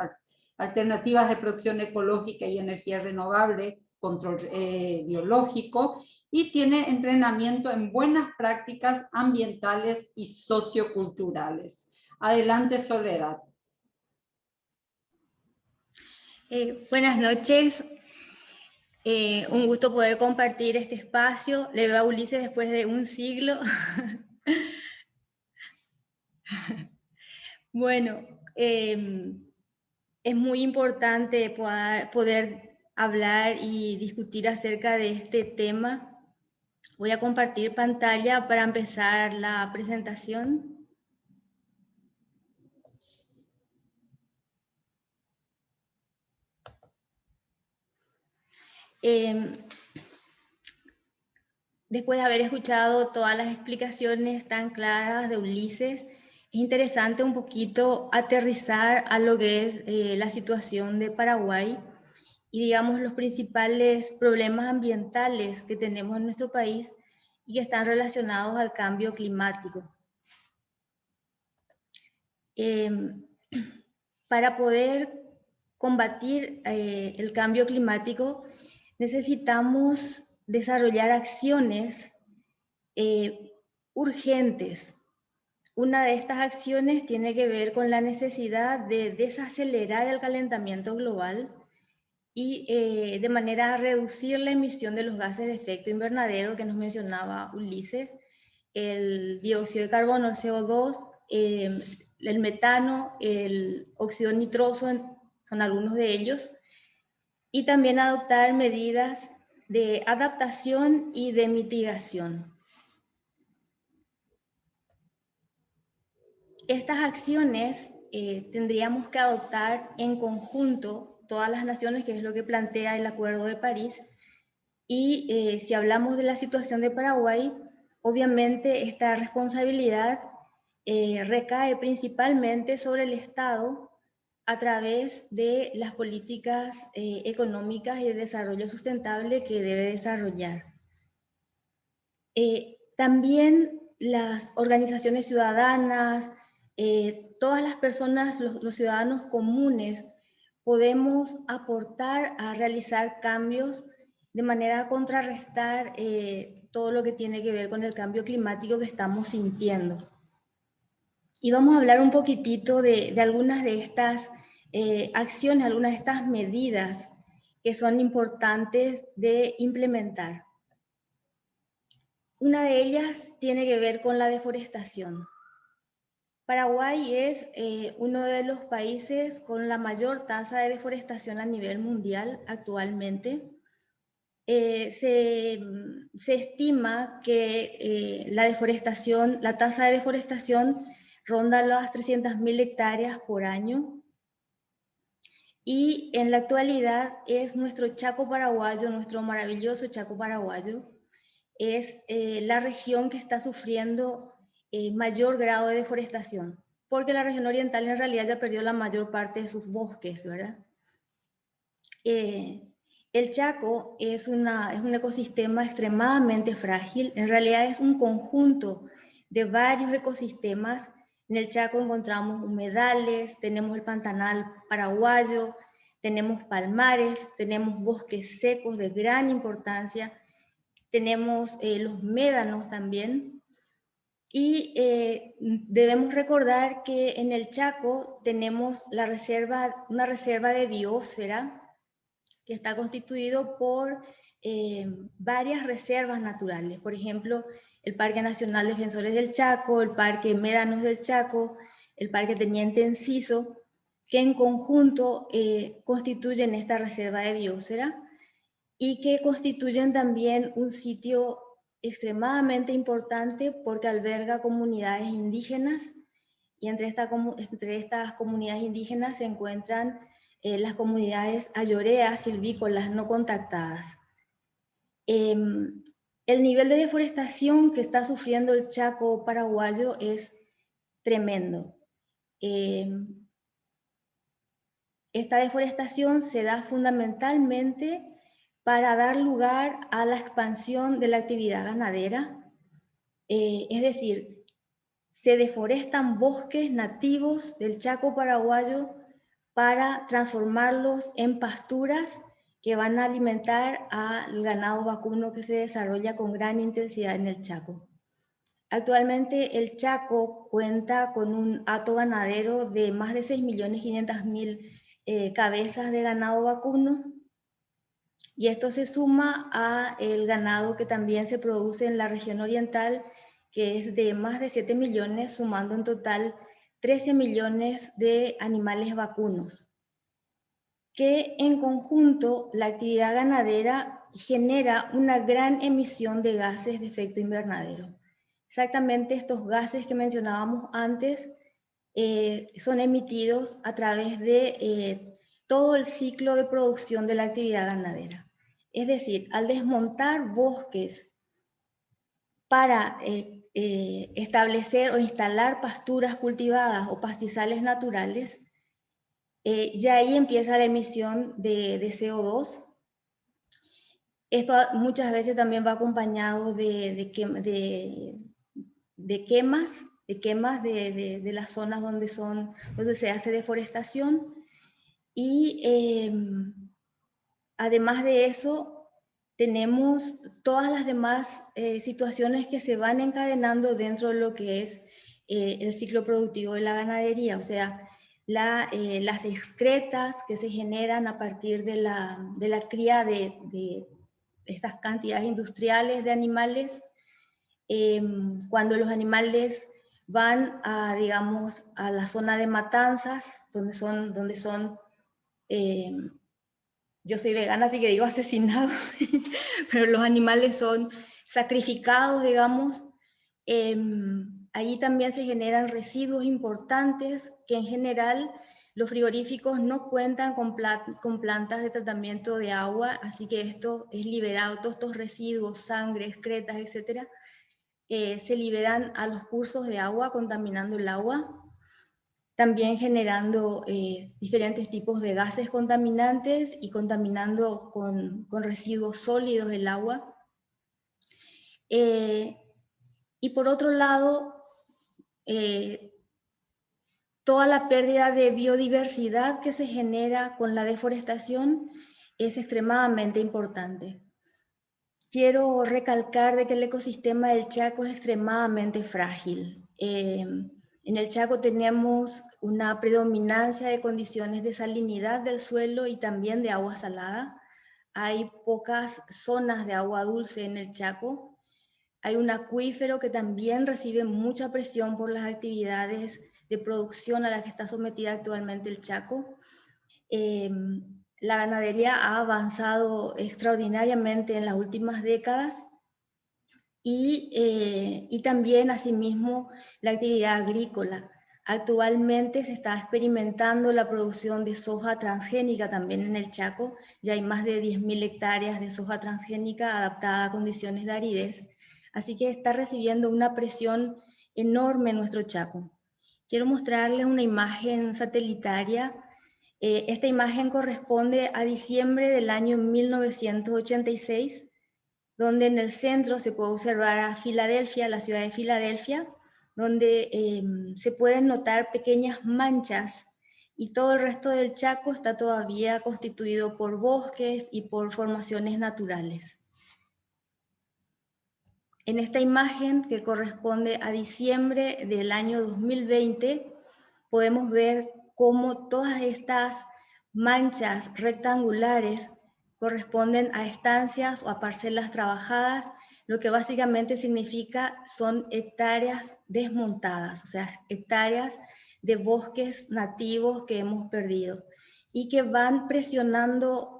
alternativas de producción ecológica y energía renovable, control biológico, y tiene entrenamiento en buenas prácticas ambientales y socioculturales. Adelante, Soledad. Buenas noches. Un gusto poder compartir este espacio. Le veo a Ulises después de un siglo. Bueno, es muy importante poder hablar y discutir acerca de este tema. Voy a compartir pantalla para empezar la presentación. Después de haber escuchado todas las explicaciones tan claras de Ulises, es interesante un poquito aterrizar a lo que es la situación de Paraguay y, digamos, los principales problemas ambientales que tenemos en nuestro país y que están relacionados al cambio climático. Para poder combatir el cambio climático, necesitamos desarrollar acciones urgentes. Una de estas acciones tiene que ver con la necesidad de desacelerar el calentamiento global y de manera a reducir la emisión de los gases de efecto invernadero que nos mencionaba Ulises, el dióxido de carbono, CO2, el metano, el óxido nitroso, son algunos de ellos, y también adoptar medidas de adaptación y de mitigación. Estas acciones tendríamos que adoptar en conjunto todas las naciones, que es lo que plantea el Acuerdo de París, y si hablamos de la situación de Paraguay, obviamente esta responsabilidad recae principalmente sobre el Estado a través de las políticas económicas y de desarrollo sustentable que debe desarrollar. También las organizaciones ciudadanas, todas las personas, los ciudadanos comunes, podemos aportar a realizar cambios de manera a contrarrestar todo lo que tiene que ver con el cambio climático que estamos sintiendo. Y vamos a hablar un poquitito de algunas de estas acciones, algunas de estas medidas que son importantes de implementar. Una de ellas tiene que ver con la deforestación. Paraguay es uno de los países con la mayor tasa de deforestación a nivel mundial actualmente. Se estima que la tasa de deforestación ronda las 300.000 hectáreas por año. Y en la actualidad es nuestro Chaco paraguayo, nuestro maravilloso Chaco paraguayo, es la región que está sufriendo mayor grado de deforestación, porque la región oriental en realidad ya perdió la mayor parte de sus bosques, ¿verdad? El Chaco es un ecosistema extremadamente frágil, en realidad es un conjunto de varios ecosistemas. En el Chaco encontramos humedales, tenemos el Pantanal paraguayo, tenemos palmares, tenemos bosques secos de gran importancia, tenemos los médanos también. Y debemos recordar que en el Chaco tenemos una reserva de biosfera que está constituido por varias reservas naturales. Por ejemplo, el Parque Nacional Defensores del Chaco, el Parque Médanos del Chaco, el Parque Teniente Enciso, que en conjunto constituyen esta reserva de biosfera y que constituyen también un sitio extremadamente importante porque alberga comunidades indígenas, y entre estas comunidades indígenas se encuentran las comunidades ayoreas silvícolas no contactadas. El nivel de deforestación que está sufriendo el Chaco paraguayo es tremendo. Esta deforestación se da fundamentalmente para dar lugar a la expansión de la actividad ganadera, es decir, se deforestan bosques nativos del Chaco paraguayo para transformarlos en pasturas que van a alimentar al ganado vacuno que se desarrolla con gran intensidad en el Chaco. Actualmente el Chaco cuenta con un hato ganadero de más de 6.500.000 cabezas de ganado vacuno, y esto se suma a el ganado que también se produce en la región oriental, que es de más de 7 millones, sumando en total 13 millones de animales vacunos, que en conjunto la actividad ganadera genera una gran emisión de gases de efecto invernadero. Exactamente estos gases que mencionábamos antes son emitidos a través de todo el ciclo de producción de la actividad ganadera. Es decir, al desmontar bosques para establecer o instalar pasturas cultivadas o pastizales naturales, ya ahí empieza la emisión de CO2. Esto muchas veces también va acompañado de quemas de las zonas donde se hace deforestación. Y además de eso, tenemos todas las demás situaciones que se van encadenando dentro de lo que es el ciclo productivo de la ganadería, o sea, las excretas que se generan a partir de la cría de estas cantidades industriales de animales, cuando los animales van digamos, a la zona de matanzas, donde son yo soy vegana, así que digo asesinados, pero los animales son sacrificados, digamos. Ahí también se generan residuos importantes que en general los frigoríficos no cuentan con plantas de tratamiento de agua, así que esto es liberado, todos estos residuos, sangre, excretas, etcétera, se liberan a los cursos de agua, contaminando el agua, también generando diferentes tipos de gases contaminantes y contaminando con residuos sólidos el agua. Y por otro lado, toda la pérdida de biodiversidad que se genera con la deforestación es extremadamente importante. Quiero recalcar de que el ecosistema del Chaco es extremadamente frágil. En el Chaco tenemos una predominancia de condiciones de salinidad del suelo y también de agua salada. Hay pocas zonas de agua dulce en el Chaco. Hay un acuífero que también recibe mucha presión por las actividades de producción a las que está sometida actualmente el Chaco. La ganadería ha avanzado extraordinariamente en las últimas décadas y también, asimismo, la actividad agrícola. Actualmente se está experimentando la producción de soja transgénica también en el Chaco. Ya hay más de 10.000 hectáreas de soja transgénica adaptada a condiciones de aridez. Así que está recibiendo una presión enorme en nuestro Chaco. Quiero mostrarles una imagen satelital. Esta imagen corresponde a diciembre del año 1986, donde en el centro se puede observar a Filadelfia, la ciudad de Filadelfia, donde se pueden notar pequeñas manchas y todo el resto del Chaco está todavía constituido por bosques y por formaciones naturales. En esta imagen, que corresponde a diciembre del año 2020, podemos ver cómo todas estas manchas rectangulares corresponden a estancias o a parcelas trabajadas, lo que básicamente significa son hectáreas desmontadas, o sea, hectáreas de bosques nativos que hemos perdido y que van presionando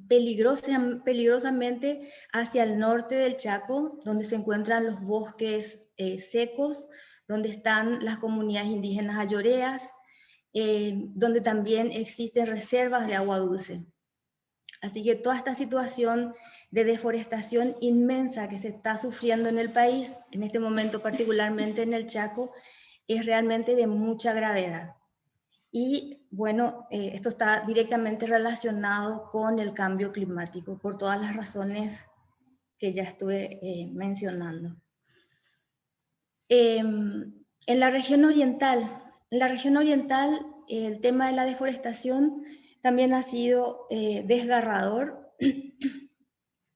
peligrosamente hacia el norte del Chaco, donde se encuentran los bosques secos, donde están las comunidades indígenas ayoreas, donde también existen reservas de agua dulce. Así que toda esta situación de deforestación inmensa que se está sufriendo en el país, en este momento particularmente en el Chaco, es realmente de mucha gravedad. Y bueno, esto está directamente relacionado con el cambio climático, por todas las razones que ya estuve mencionando. En la región oriental, el tema de la deforestación también ha sido desgarrador.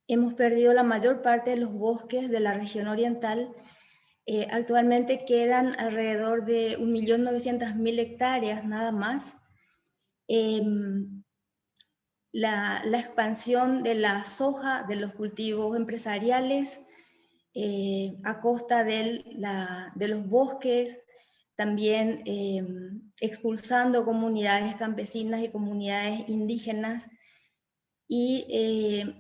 Hemos perdido la mayor parte de los bosques de la región oriental. Actualmente quedan alrededor de 1.900.000 hectáreas nada más. La expansión de la soja, de los cultivos empresariales, a costa de los bosques, también expulsando comunidades campesinas y comunidades indígenas y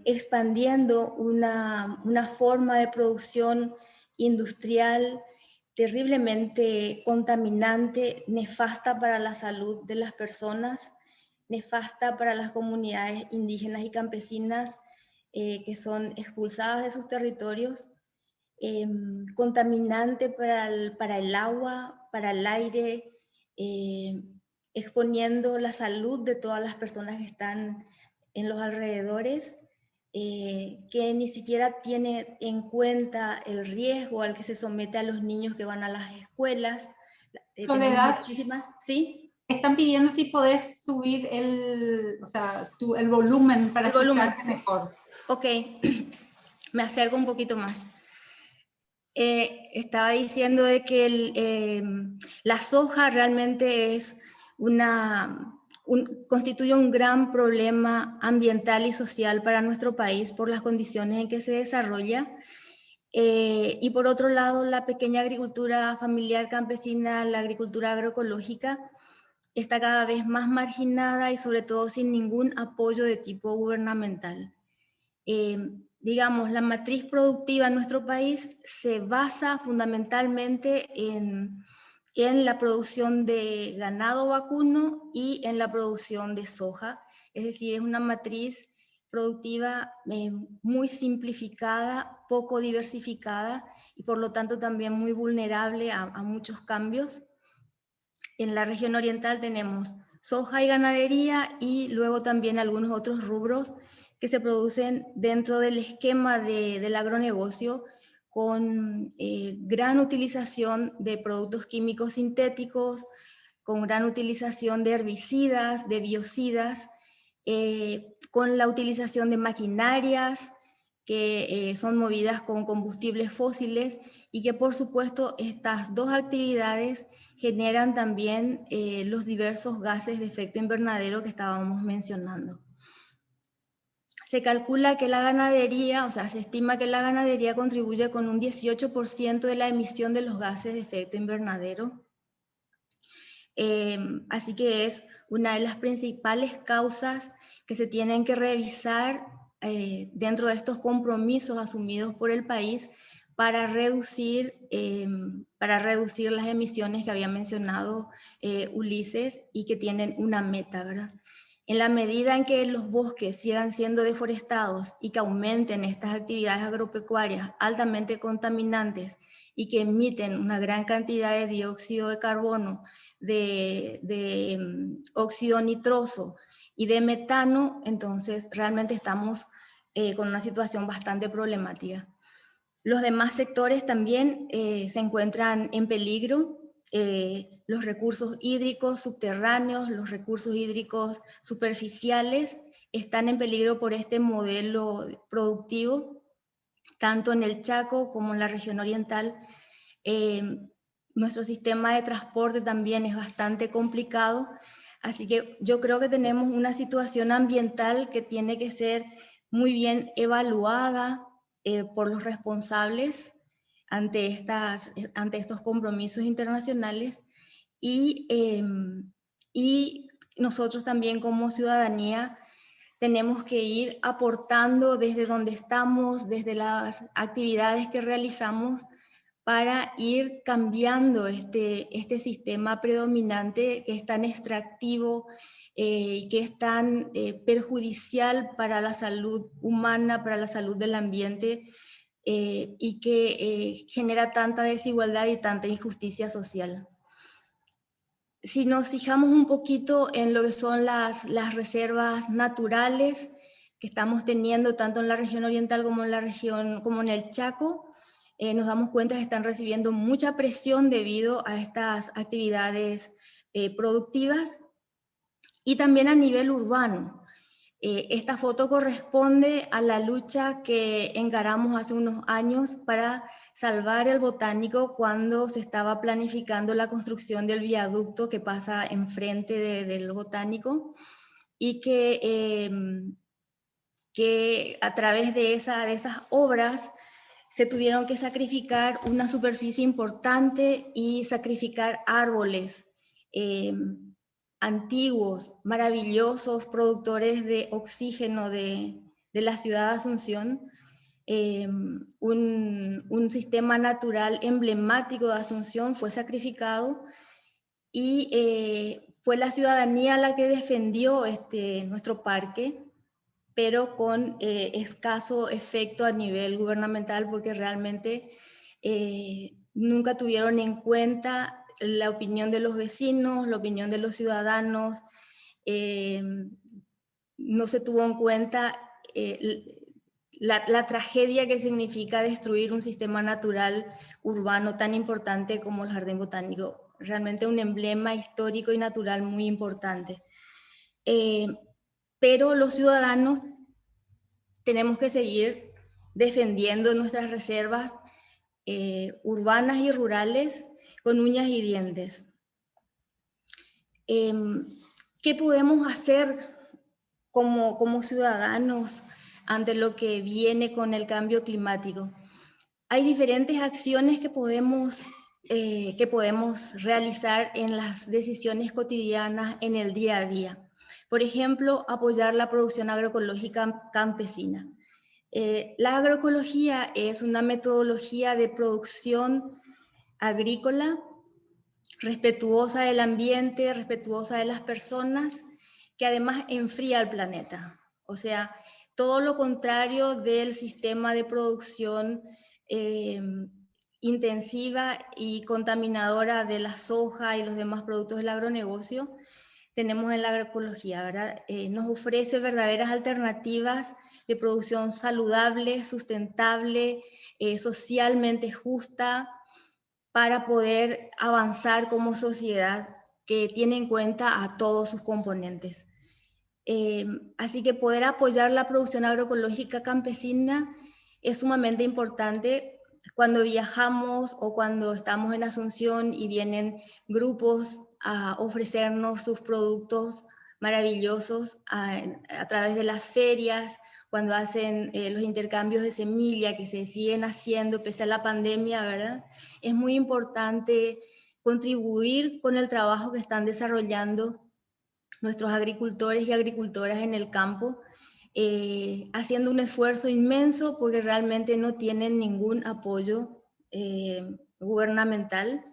expandiendo una forma de producción industrial terriblemente contaminante, nefasta para la salud de las personas, nefasta para las comunidades indígenas y campesinas que son expulsadas de sus territorios, contaminante para el agua, para el aire, exponiendo la salud de todas las personas que están en los alrededores, que ni siquiera tiene en cuenta el riesgo al que se somete a los niños que van a las escuelas. Soledad, muchísimas, ¿sí? Están pidiendo si podés subir el volumen para escucharte mejor. Ok, me acerco un poquito más. Estaba diciendo de que la soja realmente es constituye un gran problema ambiental y social para nuestro país por las condiciones en que se desarrolla. Y por otro lado, la pequeña agricultura familiar campesina, la agricultura agroecológica, está cada vez más marginada y sobre todo sin ningún apoyo de tipo gubernamental. Digamos, la matriz productiva en nuestro país se basa fundamentalmente en la producción de ganado vacuno y en la producción de soja. Es decir, es una matriz productiva muy simplificada, poco diversificada y por lo tanto también muy vulnerable a muchos cambios. En la región oriental tenemos soja y ganadería y luego también algunos otros rubros que se producen dentro del esquema del agronegocio con gran utilización de productos químicos sintéticos, con gran utilización de herbicidas, de biocidas, con la utilización de maquinarias que son movidas con combustibles fósiles y que por supuesto estas dos actividades generan también los diversos gases de efecto invernadero que estábamos mencionando. Se calcula que la ganadería, o sea, se estima que la ganadería contribuye con un 18% de la emisión de los gases de efecto invernadero. Así que es una de las principales causas que se tienen que revisar dentro de estos compromisos asumidos por el país para reducir las emisiones que había mencionado Ulises y que tienen una meta, ¿verdad? En la medida en que los bosques sigan siendo deforestados y que aumenten estas actividades agropecuarias altamente contaminantes y que emiten una gran cantidad de dióxido de carbono, de óxido nitroso y de metano, entonces realmente estamos con una situación bastante problemática. Los demás sectores también se encuentran en peligro. Los recursos hídricos subterráneos, los recursos hídricos superficiales están en peligro por este modelo productivo, tanto en el Chaco como en la región oriental. Nuestro sistema de transporte también es bastante complicado, así que yo creo que tenemos una situación ambiental que tiene que ser muy bien evaluada por los responsables ante estos compromisos internacionales y nosotros también como ciudadanía tenemos que ir aportando desde donde estamos, desde las actividades que realizamos, para ir cambiando este sistema predominante que es tan extractivo y que es tan perjudicial para la salud humana, para la salud del ambiente y que genera tanta desigualdad y tanta injusticia social. Si nos fijamos un poquito en lo que son las reservas naturales que estamos teniendo tanto en la región oriental como en el Chaco, nos damos cuenta que están recibiendo mucha presión debido a estas actividades productivas y también a nivel urbano. Esta foto corresponde a la lucha que encaramos hace unos años para salvar el Botánico cuando se estaba planificando la construcción del viaducto que pasa enfrente del Botánico y que a través de esas obras se tuvieron que sacrificar una superficie importante y sacrificar árboles antiguos, maravillosos, productores de oxígeno de la ciudad de Asunción, un sistema natural emblemático de Asunción fue sacrificado y fue la ciudadanía la que defendió nuestro parque, pero con escaso efecto a nivel gubernamental porque realmente nunca tuvieron en cuenta la opinión de los vecinos, la opinión de los ciudadanos, no se tuvo en cuenta la tragedia que significa destruir un sistema natural urbano tan importante como el Jardín Botánico, realmente un emblema histórico y natural muy importante. Pero los ciudadanos tenemos que seguir defendiendo nuestras reservas urbanas y rurales con uñas y dientes. ¿Qué podemos hacer como ciudadanos ante lo que viene con el cambio climático? Hay diferentes acciones que podemos realizar en las decisiones cotidianas en el día a día. Por ejemplo, apoyar la producción agroecológica campesina. La agroecología es una metodología de producción agrícola respetuosa del ambiente, respetuosa de las personas, que además enfría el planeta. O sea, todo lo contrario del sistema de producción intensiva y contaminadora de la soja y los demás productos del agronegocio, tenemos en la agroecología, ¿verdad? Nos ofrece verdaderas alternativas de producción saludable, sustentable, socialmente justa, para poder avanzar como sociedad que tiene en cuenta a todos sus componentes. Así que poder apoyar la producción agroecológica campesina es sumamente importante cuando viajamos o cuando estamos en Asunción y vienen grupos a ofrecernos sus productos maravillosos a través de las ferias, cuando hacen los intercambios de semilla que se siguen haciendo pese a la pandemia, ¿verdad? Es muy importante contribuir con el trabajo que están desarrollando nuestros agricultores y agricultoras en el campo, haciendo un esfuerzo inmenso porque realmente no tienen ningún apoyo gubernamental.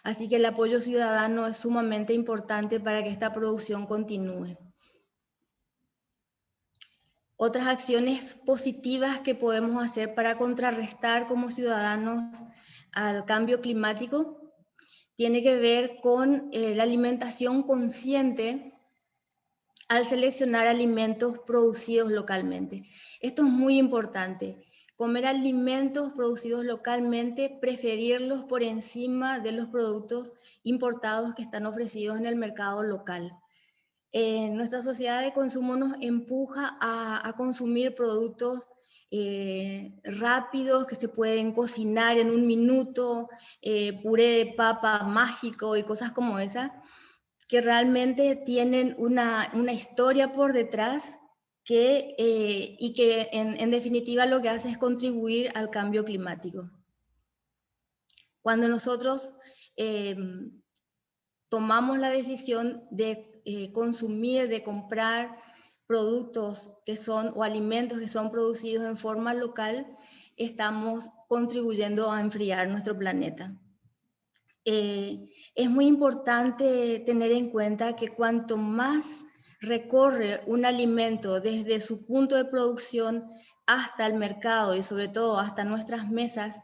Así que el apoyo ciudadano es sumamente importante para que esta producción continúe. Otras acciones positivas que podemos hacer para contrarrestar como ciudadanos al cambio climático tiene que ver con la alimentación consciente al seleccionar alimentos producidos localmente. Esto es muy importante. Comer alimentos producidos localmente, preferirlos por encima de los productos importados que están ofrecidos en el mercado local. Nuestra sociedad de consumo nos empuja a consumir productos rápidos que se pueden cocinar en un minuto, puré de papa mágico y cosas como esas, que realmente tienen una historia por detrás y que en definitiva lo que hace es contribuir al cambio climático. Cuando nosotros tomamos la decisión de consumir, de comprar productos que son o alimentos que son producidos en forma local, estamos contribuyendo a enfriar nuestro planeta. Es muy importante tener en cuenta que cuanto más recorre un alimento desde su punto de producción hasta el mercado y sobre todo hasta nuestras mesas,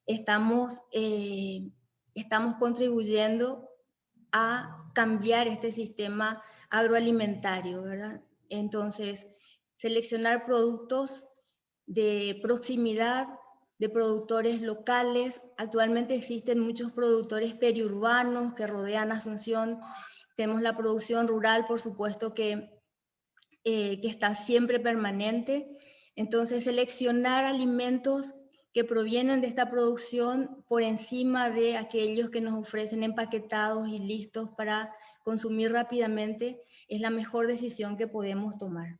estamos contribuyendo a cambiar este sistema agroalimentario, ¿verdad? Entonces, seleccionar productos de proximidad, de productores locales. Actualmente existen muchos productores periurbanos que rodean Asunción. Tenemos la producción rural, por supuesto, que está siempre permanente. Entonces, seleccionar alimentos que provienen de esta producción por encima de aquellos que nos ofrecen empaquetados y listos para consumir rápidamente es la mejor decisión que podemos tomar.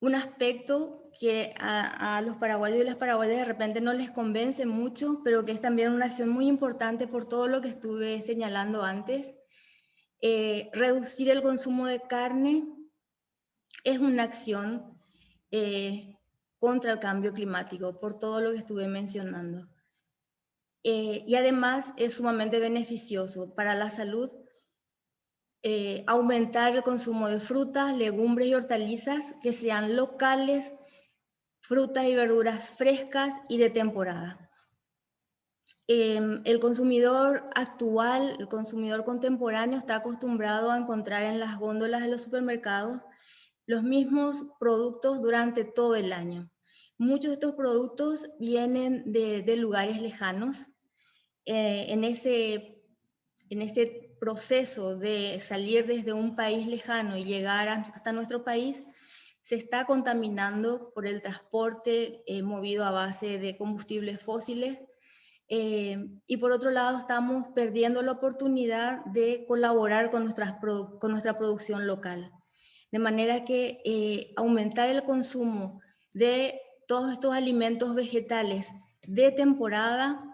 Un aspecto que a los paraguayos y las paraguayas de repente no les convence mucho, pero que es también una acción muy importante por todo lo que estuve señalando antes. Reducir el consumo de carne es una acción contra el cambio climático, por todo lo que estuve mencionando. Y además es sumamente beneficioso para la salud. Aumentar el consumo de frutas, legumbres y hortalizas que sean locales, frutas y verduras frescas y de temporada. El consumidor actual, el consumidor contemporáneo está acostumbrado a encontrar en las góndolas de los supermercados los mismos productos durante todo el año. Muchos de estos productos vienen de lugares lejanos. En ese proceso de salir desde un país lejano y llegar hasta nuestro país, se está contaminando por el transporte movido a base de combustibles fósiles, y por otro lado estamos perdiendo la oportunidad de colaborar con nuestra producción local. De manera que aumentar el consumo de todos estos alimentos vegetales de temporada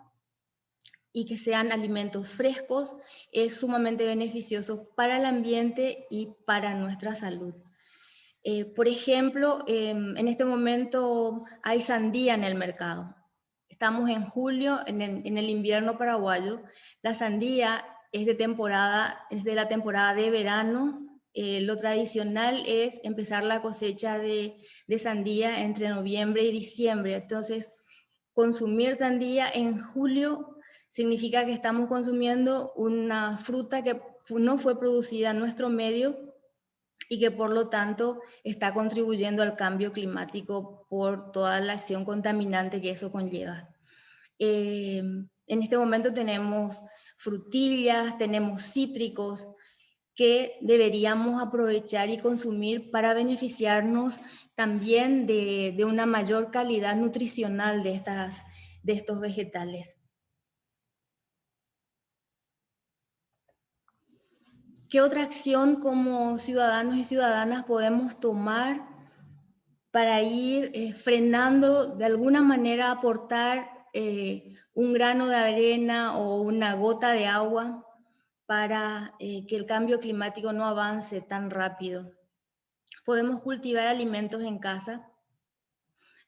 y que sean alimentos frescos es sumamente beneficioso para el ambiente y para nuestra salud. Por ejemplo, en este momento hay sandía en el mercado. Estamos en julio, en el invierno paraguayo. La sandía es de la temporada de verano. Lo tradicional es empezar la cosecha de sandía entre noviembre y diciembre. Entonces, consumir sandía en julio significa que estamos consumiendo una fruta que no fue producida en nuestro medio y que por lo tanto está contribuyendo al cambio climático por toda la acción contaminante que eso conlleva. En este momento tenemos frutillas, tenemos cítricos que deberíamos aprovechar y consumir para beneficiarnos también de una mayor calidad nutricional de estos vegetales. ¿Qué otra acción como ciudadanos y ciudadanas podemos tomar para ir frenando, de alguna manera aportar un grano de arena o una gota de agua para que el cambio climático no avance tan rápido? Podemos cultivar alimentos en casa,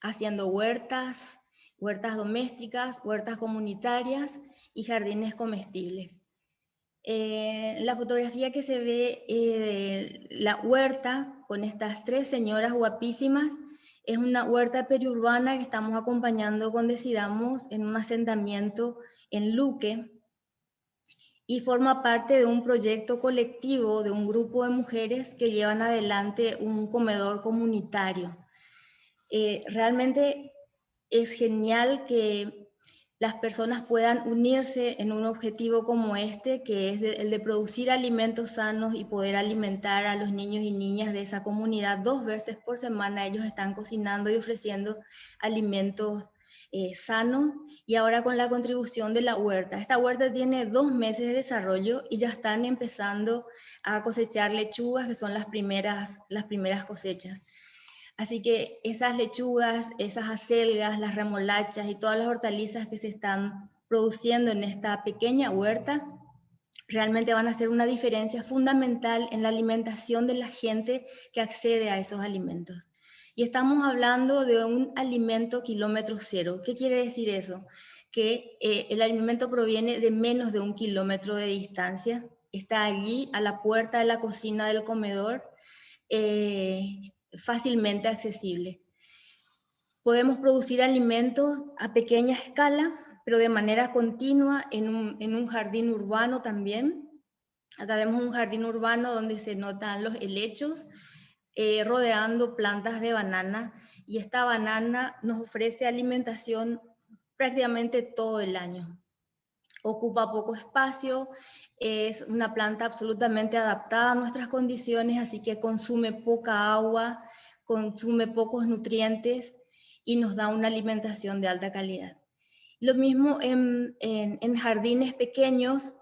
haciendo huertas domésticas, huertas comunitarias y jardines comestibles. La fotografía que se ve de la huerta con estas 3 señoras guapísimas es una huerta periurbana que estamos acompañando con Decidamos en un asentamiento en Luque, y forma parte de un proyecto colectivo de un grupo de mujeres que llevan adelante un comedor comunitario. Realmente es genial que las personas puedan unirse en un objetivo como este, que es el de producir alimentos sanos y poder alimentar a los niños y niñas de esa comunidad 2 veces por semana. Ellos están cocinando y ofreciendo alimentos sanos, y ahora con la contribución de la huerta. Esta huerta tiene 2 meses de desarrollo y ya están empezando a cosechar lechugas, que son las primeras cosechas. Así que esas lechugas, esas acelgas, las remolachas y todas las hortalizas que se están produciendo en esta pequeña huerta realmente van a hacer una diferencia fundamental en la alimentación de la gente que accede a esos alimentos. Y estamos hablando de un alimento kilómetro cero. ¿Qué quiere decir eso? Que el alimento proviene de menos de 1 kilómetro de distancia, está allí a la puerta de la cocina del comedor, fácilmente accesible. Podemos producir alimentos a pequeña escala, pero de manera continua en un jardín urbano también. Acá vemos un jardín urbano donde se notan los helechos rodeando plantas de banana, y esta banana nos ofrece alimentación prácticamente todo el año. Ocupa poco espacio, es una planta absolutamente adaptada a nuestras condiciones, así que consume poca agua, consume pocos nutrientes y nos da una alimentación de alta calidad. Lo mismo en jardines pequeños,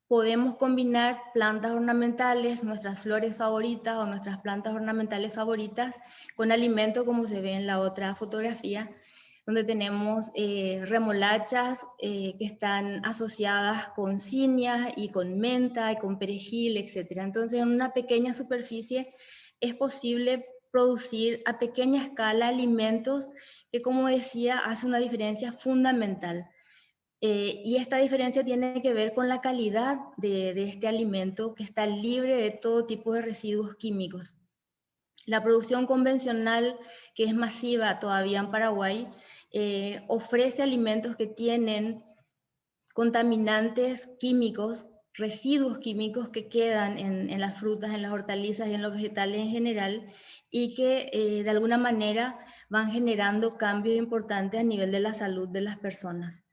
podemos combinar plantas ornamentales, nuestras flores favoritas o nuestras plantas ornamentales favoritas, con alimentos como se ve en la otra fotografía, donde tenemos remolachas que están asociadas con zinnia y con menta y con perejil, etc. Entonces, en una pequeña superficie es posible producir a pequeña escala alimentos que, como decía, hace una diferencia fundamental. Y esta diferencia tiene que ver con la calidad de este alimento, que está libre de todo tipo de residuos químicos. La producción convencional, que es masiva todavía en Paraguay, ofrece alimentos que tienen contaminantes químicos, residuos químicos que quedan en las frutas, en las hortalizas y en los vegetales en general, y que de alguna manera van generando cambios importantes a nivel de la salud de las personas.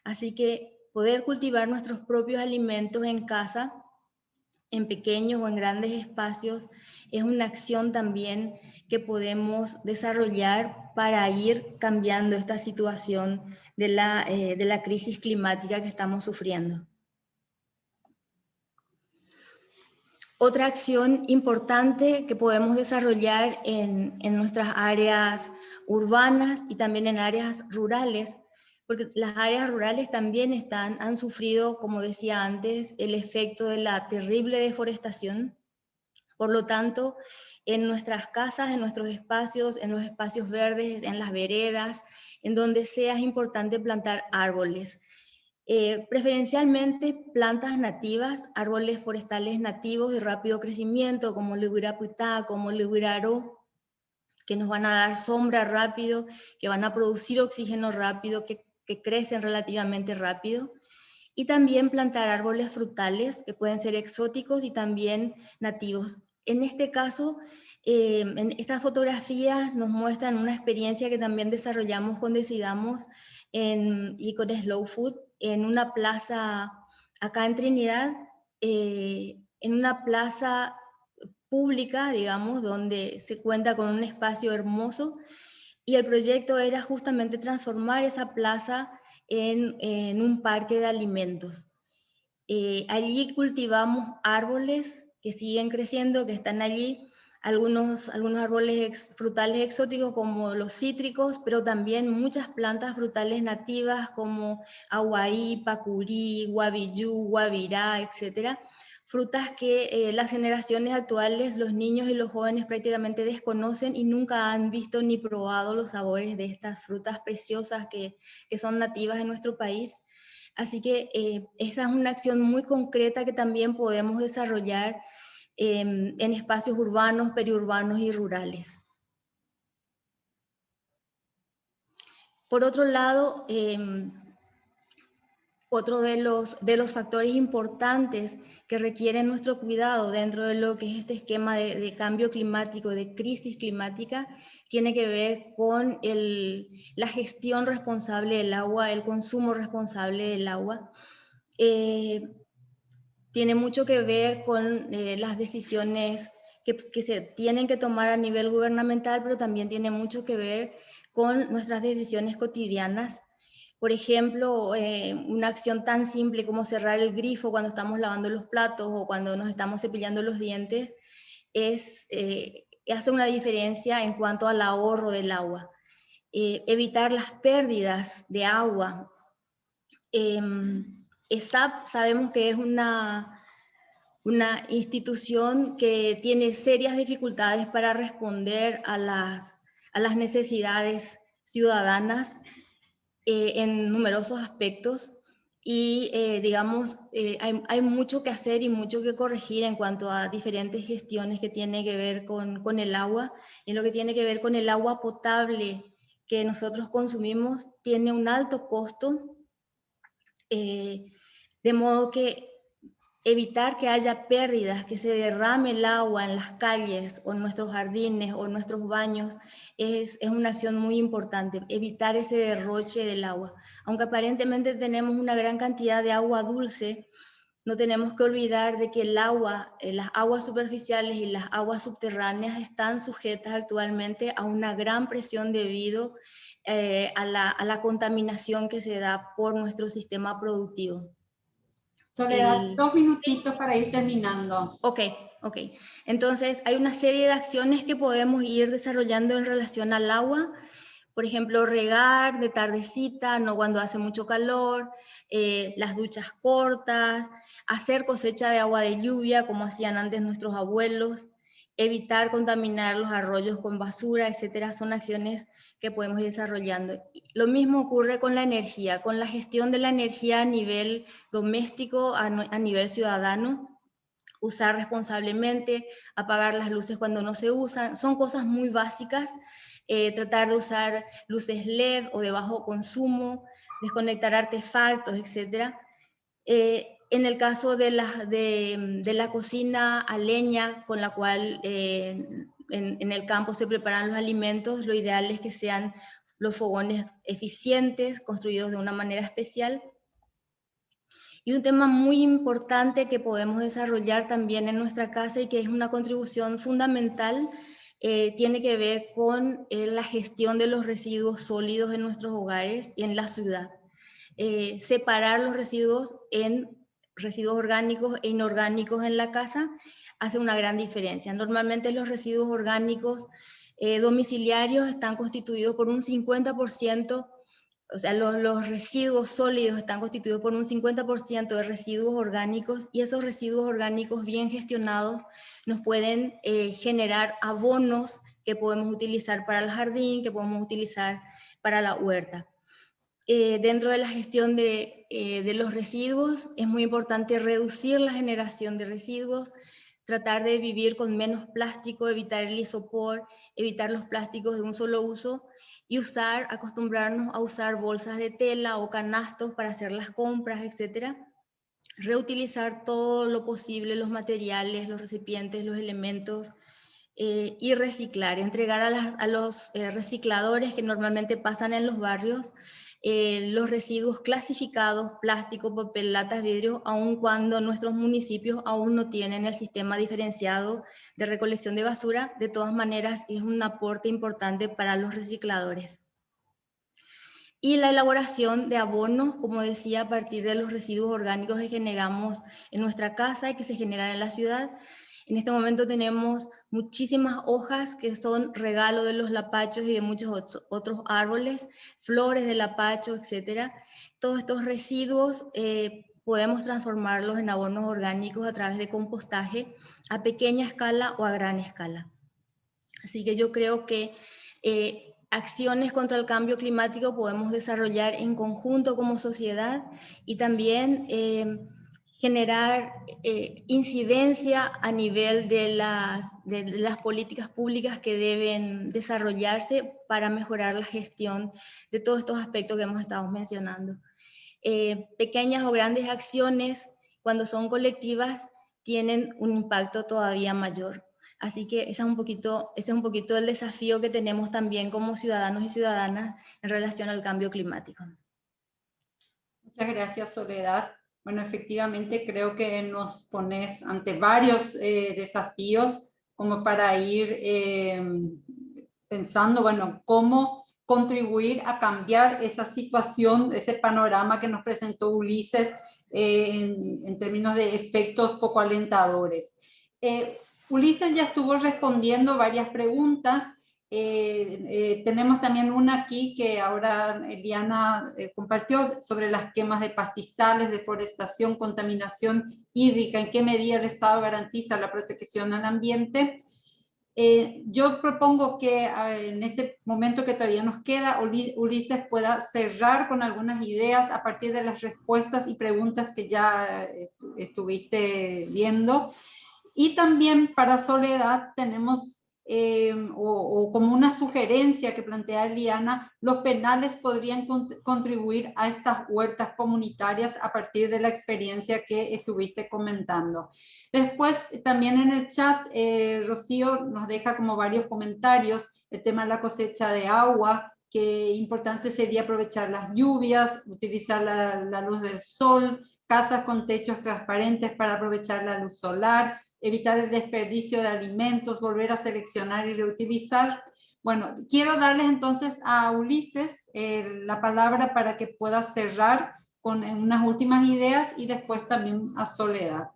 Así que poder cultivar nuestros propios alimentos en casa, en pequeños o en grandes espacios, es una acción también que podemos desarrollar para ir cambiando esta situación de la crisis climática que estamos sufriendo. Otra acción importante que podemos desarrollar en nuestras áreas urbanas y también en áreas rurales, porque las áreas rurales también han sufrido, como decía antes, el efecto de la terrible deforestación. Por lo tanto, en nuestras casas, en nuestros espacios, en los espacios verdes, en las veredas, en donde sea, es importante plantar árboles. Preferencialmente plantas nativas, árboles forestales nativos de rápido crecimiento, como Liguirapitá, como Liguiraró, que nos van a dar sombra rápido, que van a producir oxígeno rápido, que crecen relativamente rápido. Y también plantar árboles frutales, que pueden ser exóticos y también nativos. En este caso, en estas fotografías nos muestran una experiencia que también desarrollamos con Decidamos y con Slow Food, en una plaza acá en Trinidad, en en una plaza pública, digamos, donde se cuenta con un espacio hermoso, y el proyecto era justamente transformar esa plaza en un parque de alimentos. Allí cultivamos árboles que siguen creciendo, que están allí, algunos árboles frutales exóticos como los cítricos, pero también muchas plantas frutales nativas como aguaí, pacurí, guavillú, guavirá, etc. Frutas que las generaciones actuales, los niños y los jóvenes prácticamente desconocen y nunca han visto ni probado los sabores de estas frutas preciosas que son nativas de nuestro país. Así que esa es una acción muy concreta que también podemos desarrollar en espacios urbanos, periurbanos y rurales. Por otro lado, otro de los factores importantes que requieren nuestro cuidado dentro de lo que es este esquema de cambio climático, de crisis climática, tiene que ver con la gestión responsable del agua, el consumo responsable del agua. Tiene mucho que ver con las decisiones que se tienen que tomar a nivel gubernamental, pero también tiene mucho que ver con nuestras decisiones cotidianas. Por ejemplo, una acción tan simple como cerrar el grifo cuando estamos lavando los platos o cuando nos estamos cepillando los dientes hace una diferencia en cuanto al ahorro del agua. Evitar las pérdidas de agua. ESAP sabemos que es una institución que tiene serias dificultades para responder a las necesidades ciudadanas en numerosos aspectos y digamos, hay mucho que hacer y mucho que corregir en cuanto a diferentes gestiones que tienen que ver con el agua. Y en lo que tiene que ver con el agua potable que nosotros consumimos tiene un alto costo, de modo que evitar que haya pérdidas, que se derrame el agua en las calles o en nuestros jardines o en nuestros baños, es una acción muy importante, evitar ese derroche del agua. Aunque aparentemente tenemos una gran cantidad de agua dulce, no tenemos que olvidar de que el agua, las aguas superficiales y las aguas subterráneas están sujetas actualmente a una gran presión debido a la contaminación que se da por nuestro sistema productivo. Soledad, 2 minutitos para ir terminando. Ok. Entonces, hay una serie de acciones que podemos ir desarrollando en relación al agua. Por ejemplo, regar de tardecita, no cuando hace mucho calor, las duchas cortas, hacer cosecha de agua de lluvia, como hacían antes nuestros abuelos, evitar contaminar los arroyos con basura, etcétera, son acciones que podemos ir desarrollando. Lo mismo ocurre con la energía, con la gestión de la energía a nivel doméstico, a nivel ciudadano. Usar responsablemente, apagar las luces cuando no se usan, son cosas muy básicas. Tratar de usar luces LED o de bajo consumo, desconectar artefactos, etc. En el caso de la cocina a leña, con la cual en el campo se preparan los alimentos, lo ideal es que sean los fogones eficientes, construidos de una manera especial. Y un tema muy importante que podemos desarrollar también en nuestra casa y que es una contribución fundamental, tiene que ver con la gestión de los residuos sólidos en nuestros hogares y en la ciudad. Separar los residuos en residuos orgánicos e inorgánicos en la casa hace una gran diferencia. Normalmente los residuos orgánicos domiciliarios están constituidos por un 50%. O sea, los residuos sólidos están constituidos por un 50% de residuos orgánicos y esos residuos orgánicos bien gestionados nos pueden generar abonos que podemos utilizar para el jardín, que podemos utilizar para la huerta. Dentro de la gestión de los residuos es muy importante reducir la generación de residuos, tratar de vivir con menos plástico, evitar el isopor, evitar los plásticos de un solo uso y acostumbrarnos a usar bolsas de tela o canastos para hacer las compras, etc. Reutilizar todo lo posible, los materiales, los recipientes, los elementos, y reciclar, entregar a los recicladores que normalmente pasan en los barrios los residuos clasificados, plástico, papel, latas, vidrio, aun cuando nuestros municipios aún no tienen el sistema diferenciado de recolección de basura. De todas maneras, es un aporte importante para los recicladores. Y la elaboración de abonos, como decía, a partir de los residuos orgánicos que generamos en nuestra casa y que se generan en la ciudad. En este momento tenemos muchísimas hojas que son regalo de los lapachos y de muchos otros árboles, flores de lapacho, etc. Todos estos residuos podemos transformarlos en abonos orgánicos a través de compostaje a pequeña escala o a gran escala. Así que yo creo que acciones contra el cambio climático podemos desarrollar en conjunto como sociedad y también generar incidencia a nivel de las políticas públicas que deben desarrollarse para mejorar la gestión de todos estos aspectos que hemos estado mencionando. Pequeñas o grandes acciones, cuando son colectivas, tienen un impacto todavía mayor. Así que ese es un poquito el desafío que tenemos también como ciudadanos y ciudadanas en relación al cambio climático. Muchas gracias, Soledad. Bueno, efectivamente creo que nos pones ante varios desafíos como para ir pensando, bueno, cómo contribuir a cambiar esa situación, ese panorama que nos presentó Ulises en términos de efectos poco alentadores. Ulises ya estuvo respondiendo varias preguntas. Tenemos también una aquí que ahora Eliana compartió sobre las quemas de pastizales, deforestación, contaminación hídrica, en qué medida el Estado garantiza la protección al ambiente. Yo propongo que en este momento que todavía nos queda, Ulises pueda cerrar con algunas ideas a partir de las respuestas y preguntas que ya estuviste viendo. Y también para Soledad tenemos, o como una sugerencia que plantea Eliana, los penales podrían contribuir a estas huertas comunitarias a partir de la experiencia que estuviste comentando. Después, también en el chat, Rocío nos deja como varios comentarios, el tema de la cosecha de agua, que importante sería aprovechar las lluvias, utilizar la luz del sol, casas con techos transparentes para aprovechar la luz solar, evitar el desperdicio de alimentos, volver a seleccionar y reutilizar. Bueno, quiero darles entonces a Ulises la palabra para que pueda cerrar con unas últimas ideas y después también a Soledad.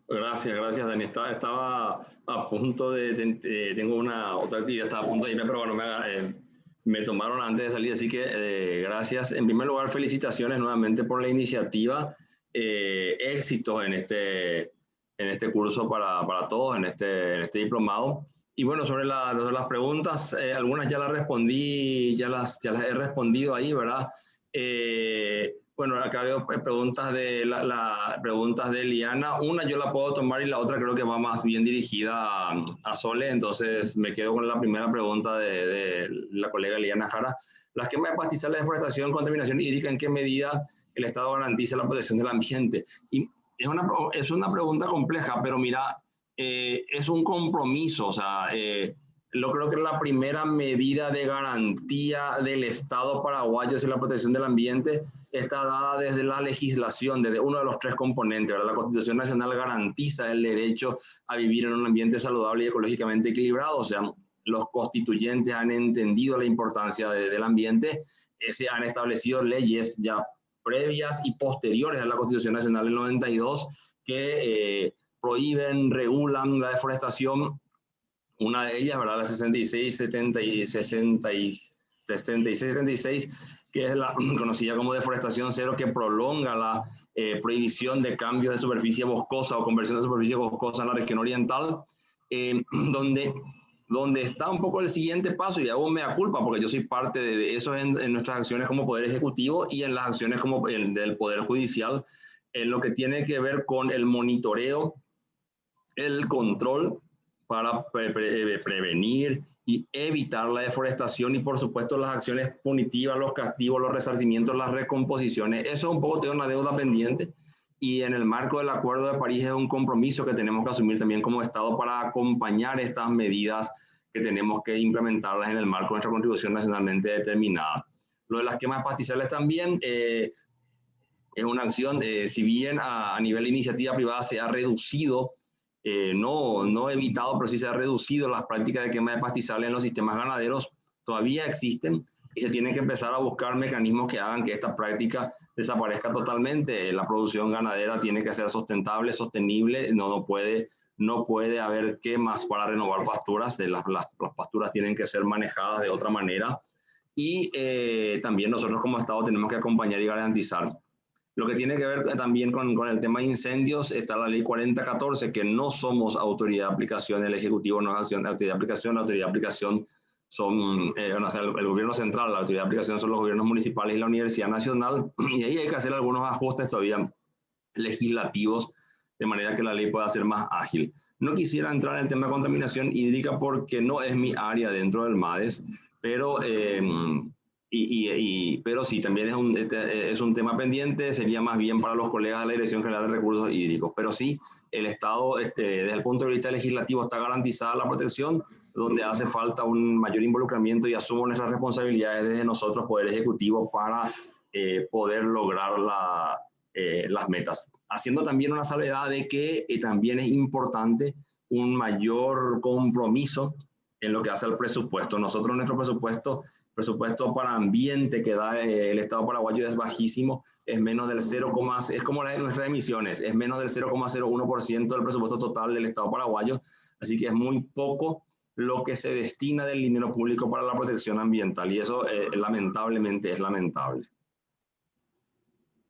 Gracias, Dani. Estaba a punto tengo una otra actividad, estaba a punto de irme, pero bueno, me tomaron antes de salir, así que gracias. En primer lugar, felicitaciones nuevamente por la iniciativa. Éxitos en este curso para todos, en este diplomado. Y bueno, sobre las preguntas, algunas ya las respondí, ya las he respondido ahí, ¿verdad? Bueno, acá veo preguntas preguntas de Eliana. Una yo la puedo tomar y la otra creo que va más bien dirigida a Sole. Entonces me quedo con la primera pregunta de la colega Eliana Jara. Las quemas de pastizales, deforestación, contaminación hídrica, ¿en qué medida el Estado garantiza la protección del ambiente? Y es una pregunta compleja, pero mira, es un compromiso. O sea, yo creo que la primera medida de garantía del Estado paraguayo hacia la protección del ambiente está dada desde la legislación, desde uno de los tres componentes, ¿verdad? La Constitución Nacional garantiza el derecho a vivir en un ambiente saludable y ecológicamente equilibrado. O sea, los constituyentes han entendido la importancia del ambiente, se han establecido leyes ya previas y posteriores a la Constitución Nacional del 92 que prohíben, regulan la deforestación. Una de ellas, ¿verdad? La 66-76, que es la conocida como deforestación cero, que prolonga la prohibición de cambios de superficie boscosa o conversión de superficie boscosa en la región oriental, donde está un poco el siguiente paso, y hago mea culpa porque yo soy parte de eso en nuestras acciones como Poder Ejecutivo y en las acciones como del Poder Judicial, en lo que tiene que ver con el monitoreo, el control para prevenir y evitar la deforestación y por supuesto las acciones punitivas, los castigos, los resarcimientos, las recomposiciones. Eso un poco tiene una deuda pendiente y en el marco del Acuerdo de París es un compromiso que tenemos que asumir también como Estado para acompañar estas medidas que tenemos que implementarlas en el marco de nuestra contribución nacionalmente determinada. Lo de las quemas de pastizales también es una acción, si bien a nivel de iniciativa privada se ha reducido, no evitado, pero sí se ha reducido las prácticas de quema de pastizales en los sistemas ganaderos, todavía existen y se tienen que empezar a buscar mecanismos que hagan que esta práctica desaparezca totalmente. La producción ganadera tiene que ser sustentable, sostenible, no puede haber quemas para renovar pasturas, las pasturas tienen que ser manejadas de otra manera y también nosotros como Estado tenemos que acompañar y garantizar. Lo que tiene que ver también con el tema de incendios, está la ley 4014, que no somos autoridad de aplicación, el Ejecutivo no es autoridad de aplicación, la autoridad de aplicación son el gobierno central, la autoridad de aplicación son los gobiernos municipales y la Universidad Nacional, y ahí hay que hacer algunos ajustes todavía legislativos, de manera que la ley pueda ser más ágil. No quisiera entrar en el tema de contaminación hídrica porque no es mi área dentro del MADES, pero... pero sí, también es un tema pendiente, sería más bien para los colegas de la Dirección General de Recursos Hídricos, pero sí, el Estado, desde el punto de vista legislativo, está garantizada la protección, donde hace falta un mayor involucramiento y asumo nuestras responsabilidades desde nosotros, Poder Ejecutivo, para poder lograr las metas. Haciendo también una salvedad de que también es importante un mayor compromiso en lo que hace al presupuesto. Nosotros, nuestro presupuesto para ambiente que da el Estado paraguayo es bajísimo, es menos del 0, es como la de nuestras emisiones, es menos del 0,01% del presupuesto total del Estado paraguayo, así que es muy poco lo que se destina del dinero público para la protección ambiental, y eso lamentablemente es lamentable.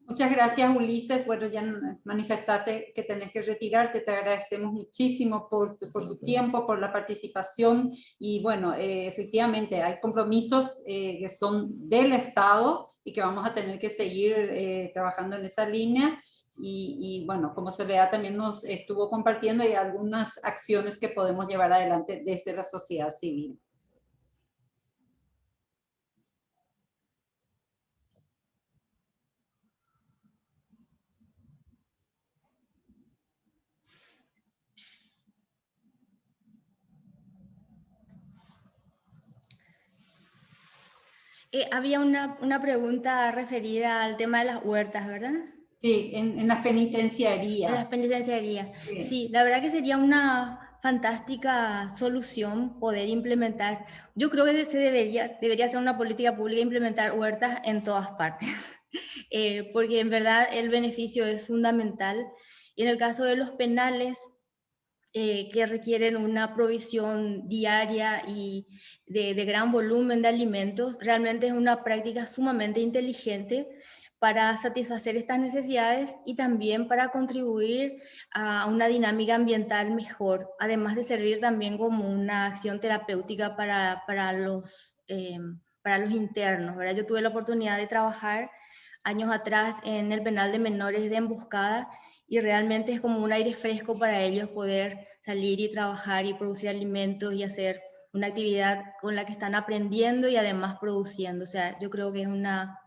Muchas gracias, Ulises. Bueno, ya manifestaste que tenés que retirarte. Te agradecemos muchísimo por tu tiempo, por la participación. Y bueno, efectivamente hay compromisos que son del Estado y que vamos a tener que seguir trabajando en esa línea. Y bueno, como Soledad también nos estuvo compartiendo, hay algunas acciones que podemos llevar adelante desde la sociedad civil. Había una pregunta referida al tema de las huertas, ¿verdad? Sí, en las penitenciarías. En las penitenciarías. Sí. Sí, la verdad que sería una fantástica solución poder implementar. Yo creo que debería ser una política pública implementar huertas en todas partes, porque en verdad el beneficio es fundamental. Y en el caso de los penales, que requieren una provisión diaria y de gran volumen de alimentos, realmente es una práctica sumamente inteligente para satisfacer estas necesidades y también para contribuir a una dinámica ambiental mejor, además de servir también como una acción terapéutica para los internos, ¿verdad? Yo tuve la oportunidad de trabajar años atrás en el penal de menores de Emboscada, y realmente es como un aire fresco para ellos poder salir y trabajar y producir alimentos y hacer una actividad con la que están aprendiendo y además produciendo. O sea, yo creo que es una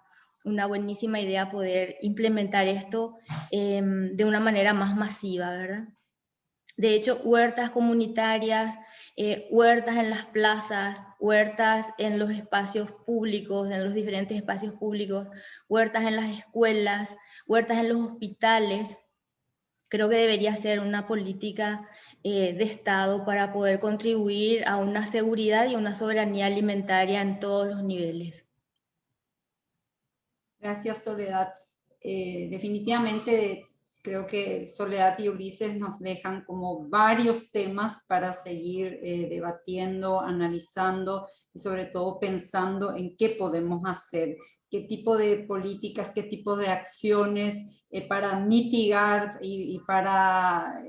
buenísima idea poder implementar esto de una manera más masiva, ¿verdad? De hecho, huertas comunitarias, huertas en las plazas, huertas en los espacios públicos, en los diferentes espacios públicos, huertas en las escuelas, huertas en los hospitales. Creo que debería ser una política de Estado para poder contribuir a una seguridad y una soberanía alimentaria en todos los niveles. Gracias, Soledad. Definitivamente creo que Soledad y Ulises nos dejan como varios temas para seguir debatiendo, analizando y sobre todo pensando en qué podemos hacer, qué tipo de políticas, qué tipo de acciones para mitigar y para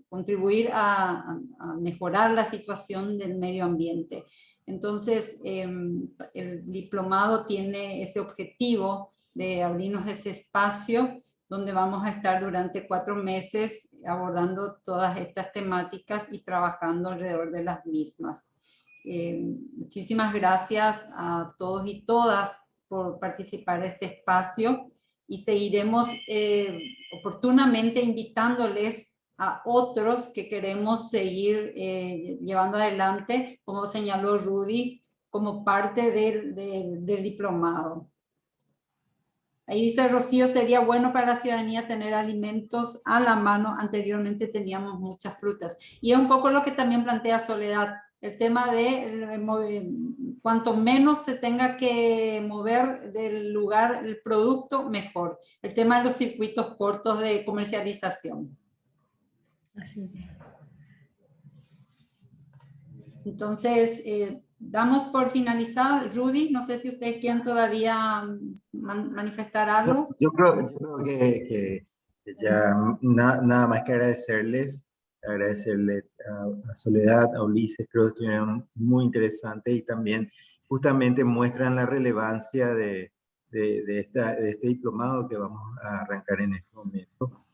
contribuir a mejorar la situación del medio ambiente. Entonces, el diplomado tiene ese objetivo de abrirnos ese espacio donde vamos a estar durante 4 meses abordando todas estas temáticas y trabajando alrededor de las mismas. Muchísimas gracias a todos y todas por participar en este espacio y seguiremos oportunamente invitándoles a otros que queremos seguir llevando adelante, como señaló Rudy, como parte del diplomado. Ahí dice Rocío, sería bueno para la ciudadanía tener alimentos a la mano. Anteriormente teníamos muchas frutas. Y es un poco lo que también plantea Soledad, el tema de cuanto menos se tenga que mover del lugar el producto, mejor. El tema de los circuitos cortos de comercialización. Así. Entonces, damos por finalizado. Rudy, no sé si ustedes quieren todavía manifestar algo. Yo creo que ya nada más que agradecerles a Soledad, a Ulises, creo que estuvieron muy interesantes y también justamente muestran la relevancia de este diplomado que vamos a arrancar en este momento.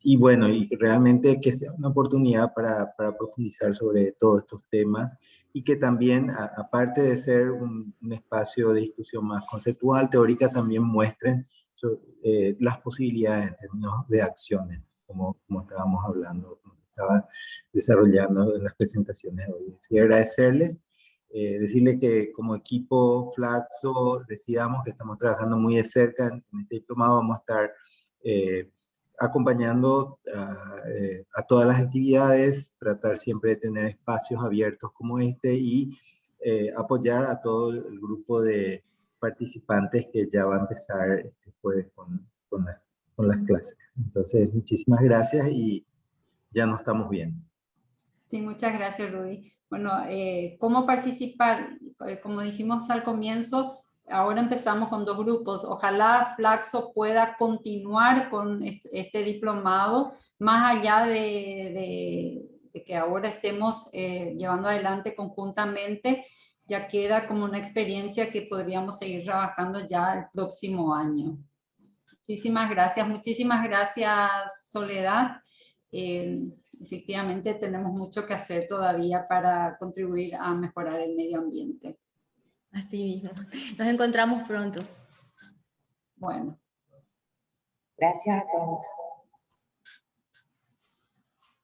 Y bueno, y realmente que sea una oportunidad para profundizar sobre todos estos temas y que también, aparte de ser un espacio de discusión más conceptual, teórica, también muestren las posibilidades en términos de acciones, como estábamos hablando, como estaba desarrollando en las presentaciones de hoy. Así agradecerles, decirle que como equipo Flaxo decidamos que estamos trabajando muy de cerca en este diplomado, vamos a estar acompañando a todas las actividades, tratar siempre de tener espacios abiertos como este y apoyar a todo el grupo de participantes que ya va a empezar este jueves con las clases. Entonces, muchísimas gracias y ya nos estamos viendo. Sí, muchas gracias, Rudy. Bueno, ¿cómo participar? Como dijimos al comienzo, ahora empezamos con 2 grupos. Ojalá Flaxo pueda continuar con este diplomado, más allá de que ahora estemos llevando adelante conjuntamente, ya queda como una experiencia que podríamos seguir trabajando ya el próximo año. Muchísimas gracias, Soledad. Efectivamente tenemos mucho que hacer todavía para contribuir a mejorar el medio ambiente. Así mismo. Nos encontramos pronto. Bueno. Gracias a todos.